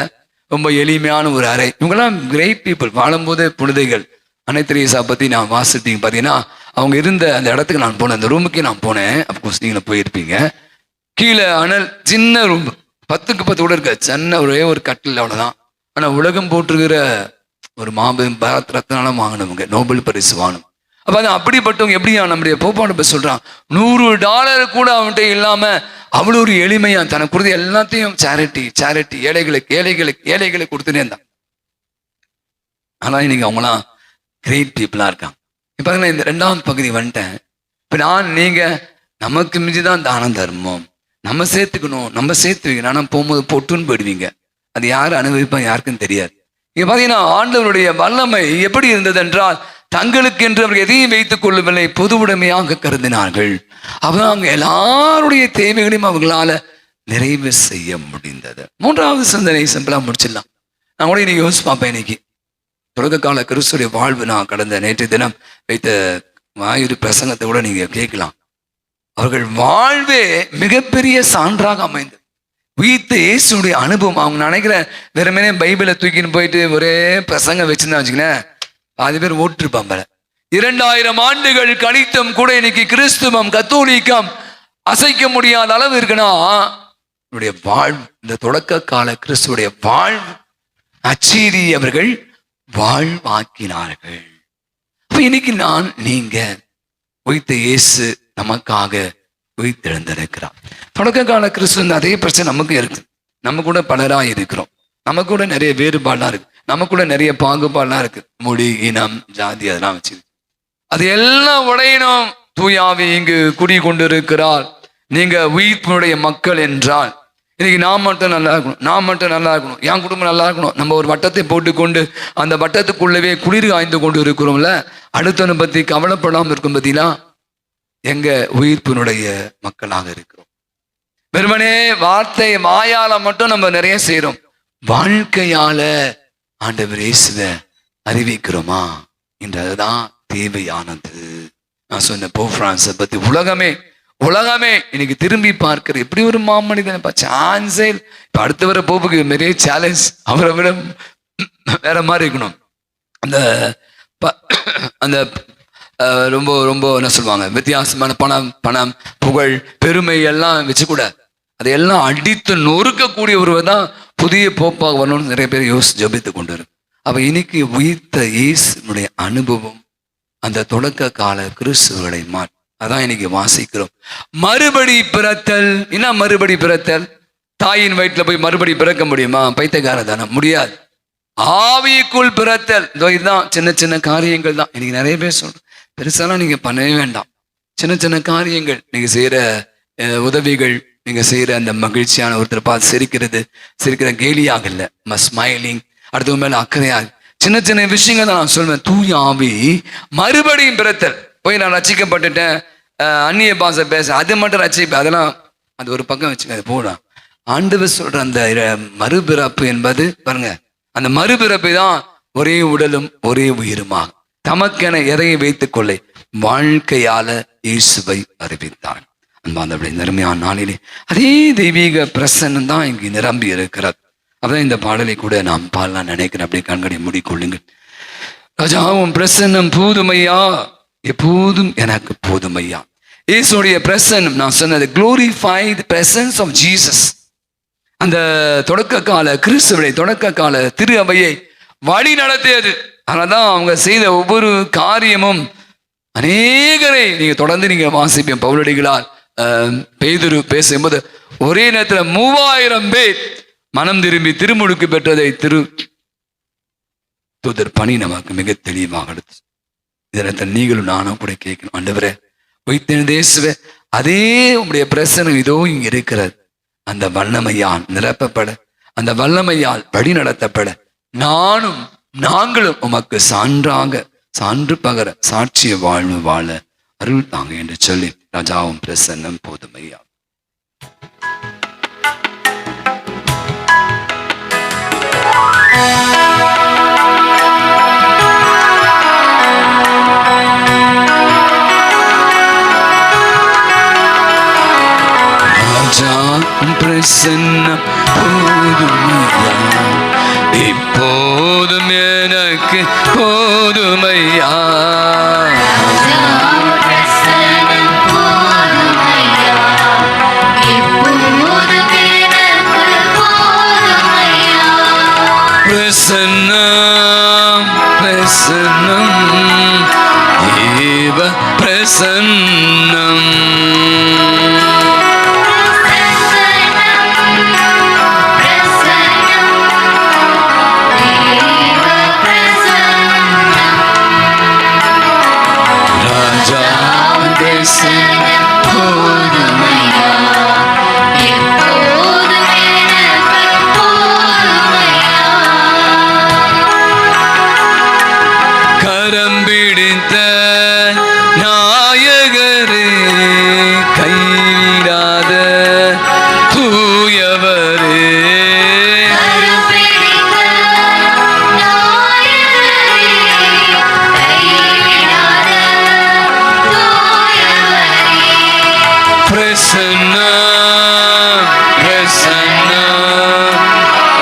ரொம்ப எளிமையான ஒரு அறை. இவங்கெல்லாம் கிரேட் பீப்புள், வாழும்போதே புனிதைகள். அன்னை தெரேசா பத்தி நான் வாசித்தீங்க பார்த்தீங்கன்னா, அவங்க இருந்த அந்த இடத்துக்கு நான் போனேன், அந்த ரூமுக்கே நான் போனேன். அப்கோர்ஸ் நீங்களும் போயிருப்பீங்க. கீழே அனல், சின்ன ரூம், 10க்கு 10 கூட இருக்க, சின்ன ஒரே ஒரு கட்டில், அவ்வளவுதான். ஆனா உலகம் போட்டுருக்கிற ஒரு மாபெரும் பாரத் ரத்னாலும் வாங்கினவங்க, நோபல் பரிசு வாங்கணும். அப்ப அது அப்படிப்பட்டவங்க எப்படியா நம்முடைய போப்பாடு சொல்றான், $100 கூட அவன்கிட்ட இல்லாம அவ்வளோ ஒரு எளிமையா தனக்கு கொடுத்து எல்லாத்தையும் சேரிட்டி ஏழைகளுக்கு கொடுத்துட்டே இருந்தான். ஆனா இன்னைக்கு அவங்களாம் கிரேட் பீப்புளா இருக்காங்க. இப்ப இந்த 2ஆவது பகுதி வந்துட்டேன். இப்ப நீங்க நமக்கு மிஞ்சிதான் தானம் தர்மம், நம்ம சேர்த்துக்கணும், நம்ம சேர்த்து வைக்கணும். ஆனா போகும்போது பொட்டுன்னு போயிடுவீங்க. அது யாரு அனுபவிப்பா யாருக்கும் தெரியாது. இங்க பாத்தீங்கன்னா ஆண்டவருடைய வல்லமை எப்படி இருந்தது என்றால், தங்களுக்கு என்று அவர்கள் எதையும் வைத்துக் கொள்ளவில்லை, பொது உடைமையாக கருதினார்கள். அவங்க எல்லாருடைய தேவைகளையும் அவங்களால நிறைவு செய்ய முடிந்தது. 3வது சிந்தனை சிம்பிளா முடிச்சிடலாம். நான் கூட இன்னைக்கு யோசிச்சு பார்ப்பேன். இன்னைக்கு தொடக்க கால கிறிஸ்துடைய வாழ்வு நான் கடந்த நேற்று தினம் வைத்த வாயுறு பிரசங்கத்தை கூட நீங்க கேட்கலாம். அவர்கள் வாழ்வே மிகப்பெரிய சான்றாக அமைந்தது. உயிர்த்த இயேசுடைய அனுபவம். அவங்க நினைக்கிற வெறுமனே பைபிளை தூக்கின்னு போயிட்டு ஒரே பிரசங்கம் வச்சிருந்தா வச்சுங்களேன், பாதி பேர் ஓட்டிருப்பாங்க. 2000 ஆண்டுகள் கழித்தும் கூட இன்னைக்கு கிறிஸ்துவம், கத்தோலிக்கம் அசைக்க முடியாத அளவு இருக்குன்னா, அவருடைய வாழ்வு, இந்த தொடக்க கால கிறிஸ்துடைய வாழ்வு அச்சீதி அவர்கள் வாழ்வாக்கினார்கள். இன்னைக்கு நீங்க உயிர்த்த இயேசு நமக்காக உயிர்த்தெழுந்திருக்கிறார். தொடக்க கால கிறிஸ்து அதே பிரச்சனை நமக்கு இருக்கு. நம்ம கூட பலரா இருக்கிறோம், நமக்கு கூட நிறைய வேறுபாடுலாம் இருக்கு, நமக்கு கூட நிறைய பாகுபாடுலாம் இருக்கு. மொழி, இனம், ஜாதி அதெல்லாம் வச்சு அது எல்லாம் உடையணும். தூயாவி இங்கு குடி கொண்டு இருக்கிறார். நீங்க உயிர்ப்பினுடைய மக்கள் என்றால் இன்னைக்கு நான் மட்டும் நல்லா இருக்கணும், என் குடும்பம் நல்லா இருக்கணும். நம்ம ஒரு வட்டத்தை போட்டுக்கொண்டு அந்த வட்டத்துக்குள்ளவே குளிர் காய்ந்து கொண்டு இருக்கிறோம்ல, அடுத்தவனை பத்தி கவலைப்படாமல் இருக்கும். பத்தினா எங்க உயிர்ப்பினுடைய மக்களாக இருக்கிறோம். வெறுமனே வார்த்தை வாயால மட்டும் நம்ம நிறைய செய்யறோம், வாழ்க்கையால ஆண்டவர் இயேசுவை அறிவிக்கிறோமா என்றதுதான் தேவையானது. நான் சொன்ன போப் பிரான்ஸை பத்தி உலகமே இன்னைக்கு திரும்பி பார்க்கிற எப்படி ஒரு மாமனிதன் சான்ஸே. இப்ப அடுத்த வர போப்புக்கு நிறைய சேலஞ்ச், அவரை விட வேற மாதிரி இருக்கணும். அந்த ரொம்ப ரொம்ப என்ன சொல்லுவாங்க, வித்தியாசமான பணம் புகழ் பெருமை எல்லாம் வச்சு கூட அதையெல்லாம் அடித்து நொறுக்கக்கூடிய ஒருவர் தான் புதிய போப்பாக வரணும்னு நிறைய பேர் ஜபித்து கொண்டு இருக்கு. அப்ப இன்னைக்கு உயிர்த்த இயேசுனுடைய அனுபவம் அந்த தொடக்க கால கிறிஸ்துவர்களை அதான் இன்னைக்கு வாசிக்கிறோம். மறுபடி பிறத்தல். என்ன மறுபடி பிறத்தல்? தாயின் வயிற்றுல போய் மறுபடி பிறக்க முடியுமா? பைத்தியக்கார தானே, முடியாது. ஆவிக்குள் பிறத்தல். இதுதான் சின்ன சின்ன காரியங்கள் தான். இன்னைக்கு நிறைய பேர் சொல்றோம், பெருசாலாம் நீங்க பண்ணவே வேண்டாம். சின்ன சின்ன காரியங்கள், நீங்க செய்யற உதவிகள், நீங்க செய்யற அந்த மகிழ்ச்சியான ஒருத்தர் பார்த்து சிரிக்கிற கேலியாக இல்லை, ஸ்மைலிங், அடுத்தவங்க மேல அக்கறையாக சின்ன சின்ன விஷயங்கள் தான் நான் சொல்வேன். தூய ஆவி மறுபடியும் பிறத்தல். போய் நான் ரட்சிக்கப்பட்டுட்டேன், அந்நிய பாஷை பேச, அது மட்டும் ரட்சிப்பேன், அதெல்லாம் அது ஒரு பக்கம் வச்சுக்க போலாம். ஆண்டவர் சொல்ற அந்த மறுபிறப்பு என்பது பாருங்க, அந்த மறுபிறப்பு தான் ஒரே உடலும் ஒரே உயிருமாக தமக்கென எதையை வைத்துக் கொள்ளை வாழ்க்கையால இயேசுவை அறிவித்தான். அன்பாந்தவளை நெருமையான நாளிலே அதே தெய்வீக பிரசன்னம் தான் இங்கு நிரம்பி இருக்கிறது. அதான் இந்த பாடலை கூட நாம் பாடலாம் நினைக்கிறேன். அப்படியே கண்களை மூடிக்கொள்ளுங்கள். ராஜாவும் பிரசன்னம் போதுமையா, எப்போதும் எனக்கு போதுமையா. இயேசுடைய பிரசன்னம், நான் சொன்னது glorified presence of Jesus. அந்த தொடக்க கால கிறிஸ்துவை தொடக்க கால திரு அவையை வழி நடத்தியது. அதனால்தான் அவங்க செய்த ஒவ்வொரு காரியமும் அநேகரை நீங்க தொடர்ந்து நீங்க வாசிப்பீங்க. பவுலடிகளார் பேதுரு பேசும்போது ஒரே நேரத்தில் 3000 பேர் மனம் திரும்பி திருமுழுக்கு பெற்றதை திரு தூதர் பணி நமக்கு மிக தெளிவாக எடுத்து. இதனத்தில் நீங்களும் நானும் கூட கேட்கணும், ஆண்டவரே வைத்தேசுவே அதே உங்களுடைய பிரசனம் இதோ இங்க இருக்கிறது. அந்த வல்லமையால் நிரப்பப்பட, அந்த வல்லமையால் வழி நடத்தப்பட நாங்களும் உமக்கு சான்று பகர சாட்சிய வாழ்வு வாழ அருள் தாங்க என்று சொல்லி ராஜாவும் பிரசன்னம் போதுமையா. பிரசன்னம் போதுமையா, இப்போதும் எனக்கு போதுமையா. பிரசன்னம் பிரசன்னம் தேவ பிரசன்னம். கரம் பிடித்த நாயகரே, கைவிடாத தூயவரே, பிரசன்னம் பிரசன்னம்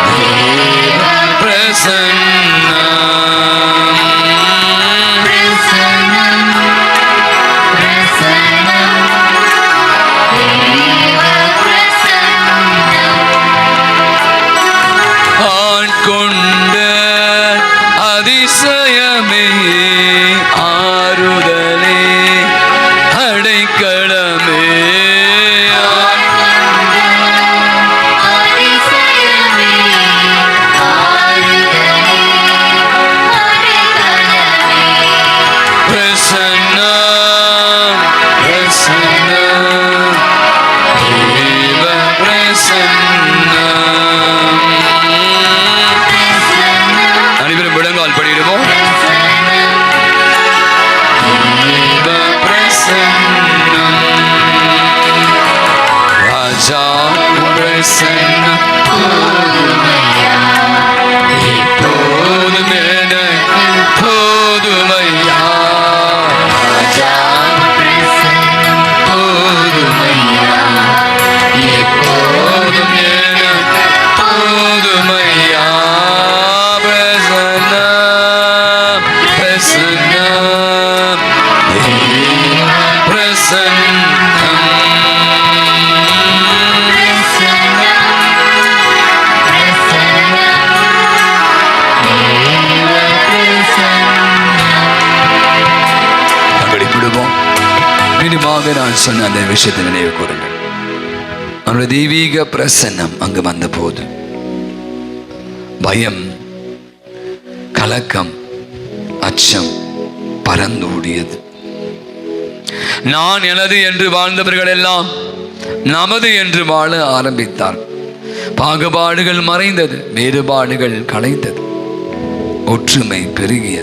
தேவ பிரசன்னம். ஆட்கொண்ட அதிசயமே, ஆறுதலே, அடைக்கலமே, பிரசன்னம் பிரசன்னம் தேவ பிரசன்னம். அனைவரும் விளங்கால் படிடுவோம். தேவ பிரசன்னம் ராஜா பிரசன்னம் போதுமையா, இப்போதும் எனக்கு போதுமையா. ராஜா பிரசன்னம் போதுமையா, எப்போதும் எனக்கு போதுமையா. பிரசன்னம் பிரசன்னம் தேவ பிரசன்னம். வெளிப்படுவோம். மீண்டுமாக நான் சொன்ன அந்த விஷயத்தை நினைவு கூறுங்கள். அவருடைய தெய்வீக பிரசன்னம் அங்கு வந்த போது பயம், கலக்கம், அச்சம் பறந்தோடியது. நான் எனது என்று வாழ்ந்தவர்கள் எல்லாம் நமது என்று வாழ ஆரம்பித்தார். பாகுபாடுகள் மறைந்தது, வேறுபாடுகள் கலைந்தது. ஒற்றுமை பெருகிய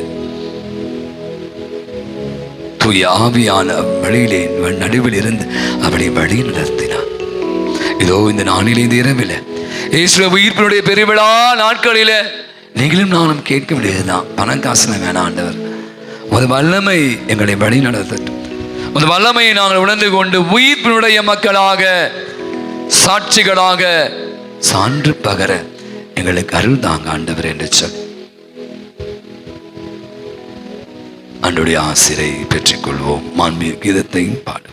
தூய ஆவியான வழியிலே நடுவில் இருந்து அவளை வழி நடத்தினார். இதோ இந்த நாளிலே இந்த இரவில் இயேசுவின் உயிர்ப்பினுடைய பெருவிழா நாட்களில நீங்களும் நானும் கேட்க வேண்டியதுதான், பணம் காசுல வேணாம் ஆண்டவர், ஒரு வல்லமை எங்களை வழி நடத்தட்டும். அந்த வல்லமையை நாங்கள் உணர்ந்து கொண்டு உயிர்ப்பினுடைய மக்களாக, சாட்சிகளாக சான்று பகர எங்களுக்கு அருள் தாங்க ஆண்டவர் என்று சொல். ஆண்டவருடைய ஆசிரை பெற்றுக்கொள்வோம். மாண்புமிகு கீதத்தையும் பாடும்.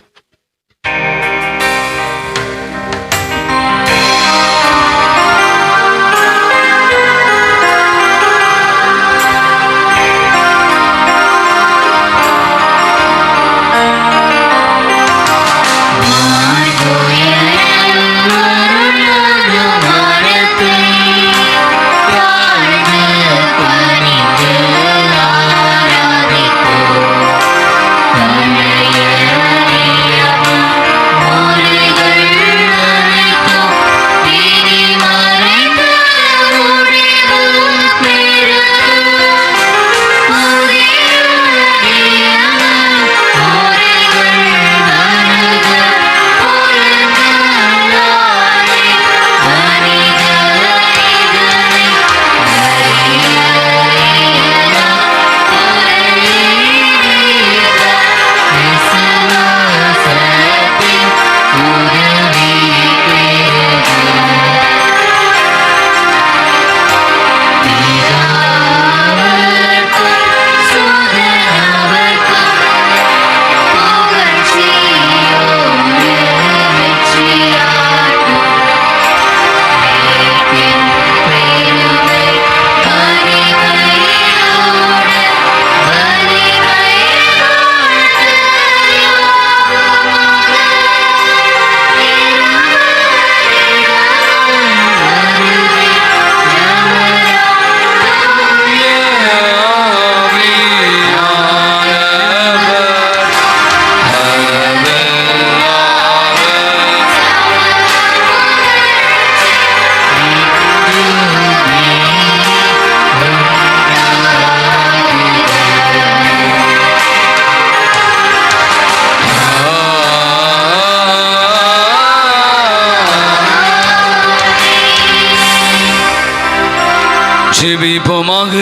ஜெபிப்போமாக.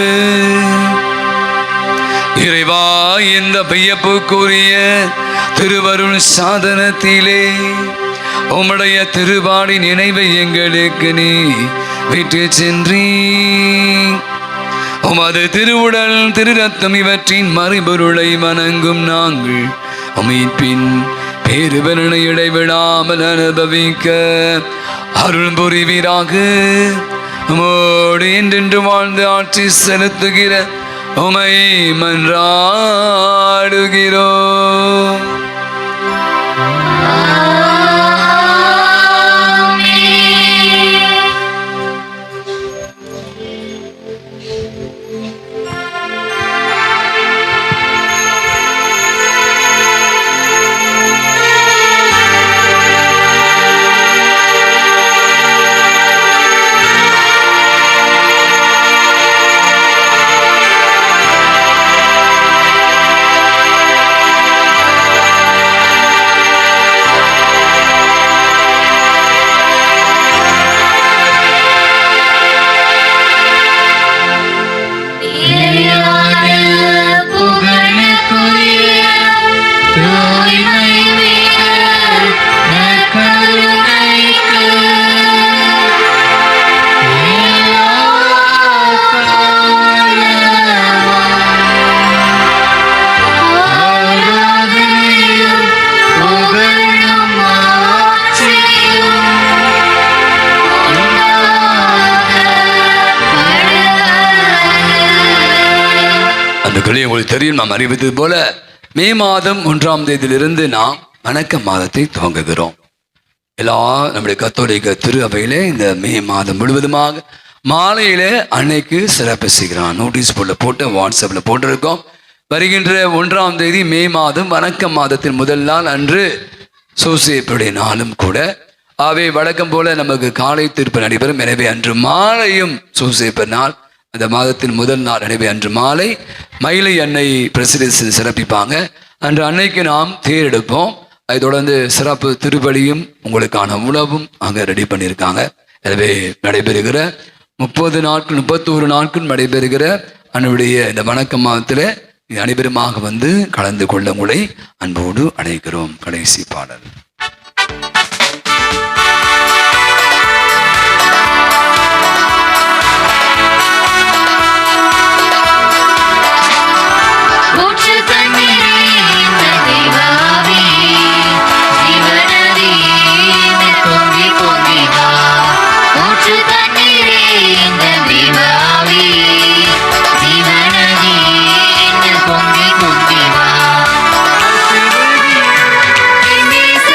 இறைவா, இந்த வியப்புக்குரிய திருவருள் சாதனத்திலே உம்முடைய திருவாடி நினைவை எங்களுக்கு நீ விட்டு சென்றீ. உமது திருவுடல் திரு ரத்தம் இவற்றின் மறைபொருளை வணங்கும் நாங்கள் மீட்பின் பேருபலனை இடைவிடாமல் அனுபவிக்க அருள் புரிவீராக. உமோடு என்றென்று வாழ்ந்து ஆட்சி செலுத்துகிற உமை மன்றாடுகிறோம். உங்களுக்கு தெரியும், நாம் அறிவித்தது போல மே மாதம் 1ஆம் தேதியிலிருந்து நாம் வணக்க மாதத்தை துவங்குகிறோம். எல்லா நம்முடைய கத்தோலிக்க திரு அவையிலே இந்த மே மாதம் முழுவதுமாக மாலையில அன்னைக்கு சிறப்பு செய்கிறான். நோட்டீஸ் போர்டில் போட்டு வாட்ஸ்அப்ல போட்டிருக்கோம். வருகின்ற 1ஆம் தேதி மே மாதம் வணக்க மாதத்தின் முதல் நாள் அன்று சூசேப்புடைய நாளும் கூட. ஆகவே வழக்கம் போல நமக்கு காலை தீர்ப்பு நடைபெறும். எனவே அன்று மாலையும் சூசேப்பு நாள், அந்த மாதத்தின் முதல் நாள். எனவே அன்று மாலை மயிலை அன்னை பிரசிடென்சி சிறப்பிப்பாங்க. அன்று அன்னைக்கு நாம் தேர் எடுப்போம். அதை தொடர்ந்து சிறப்பு திருப்பலியும் உங்களுக்கான உணவும் அங்கே ரெடி பண்ணியிருக்காங்க. எனவே நடைபெறுகிற 31 நாட்கள் நடைபெறுகிற அன்னுடைய இந்த வணக்க மாதத்தில் அனைவருமாக வந்து கலந்து கொள்ள உங்களை அன்போடு அழைக்கிறோம். கடைசி பாடல். ஊற்று தண்ணீரே இந்த தெய்வாவே, ஜீவநதியே என்னில் பொங்கி பொங்கி வா. ஊற்று தண்ணீரே இந்த தெய்வாவே, ஜீவநதியே என்னில் பொங்கி பொங்கி வா. என் நேச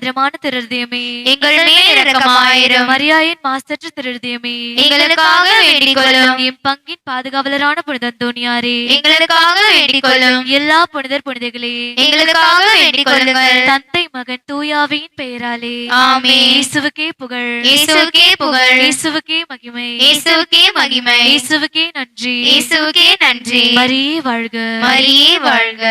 மதுரமான திருதயமே, எங்கள் மேல் இரக்கமாயிரும். மரியாயின் மாசற்ற திருதயமே, எங்களுக்காக வேண்டிக் கொள்ளும். என் பங்கின் பாதுகாவலரான புனித அந்தோணியாரே, எங்களுக்காக வேண்டிக் கொள்ளும். எல்லா புனிதர் புனிதைகளே, எங்களுக்காக வேண்டிக் கொள்ளுங்கள். தந்தை மகன் தூயாவியின் பெயராலே ஆமென். இயேசுவுக்கே புகழ், இயேசுவுக்கே புகழ், இயேசுவுக்கே மகிமை, இயேசுவுக்கே மகிமை, இயேசுவுக்கே நன்றி, இயேசுவுக்கே நன்றி. மரியே வாழ்க, மரியே வாழ்க.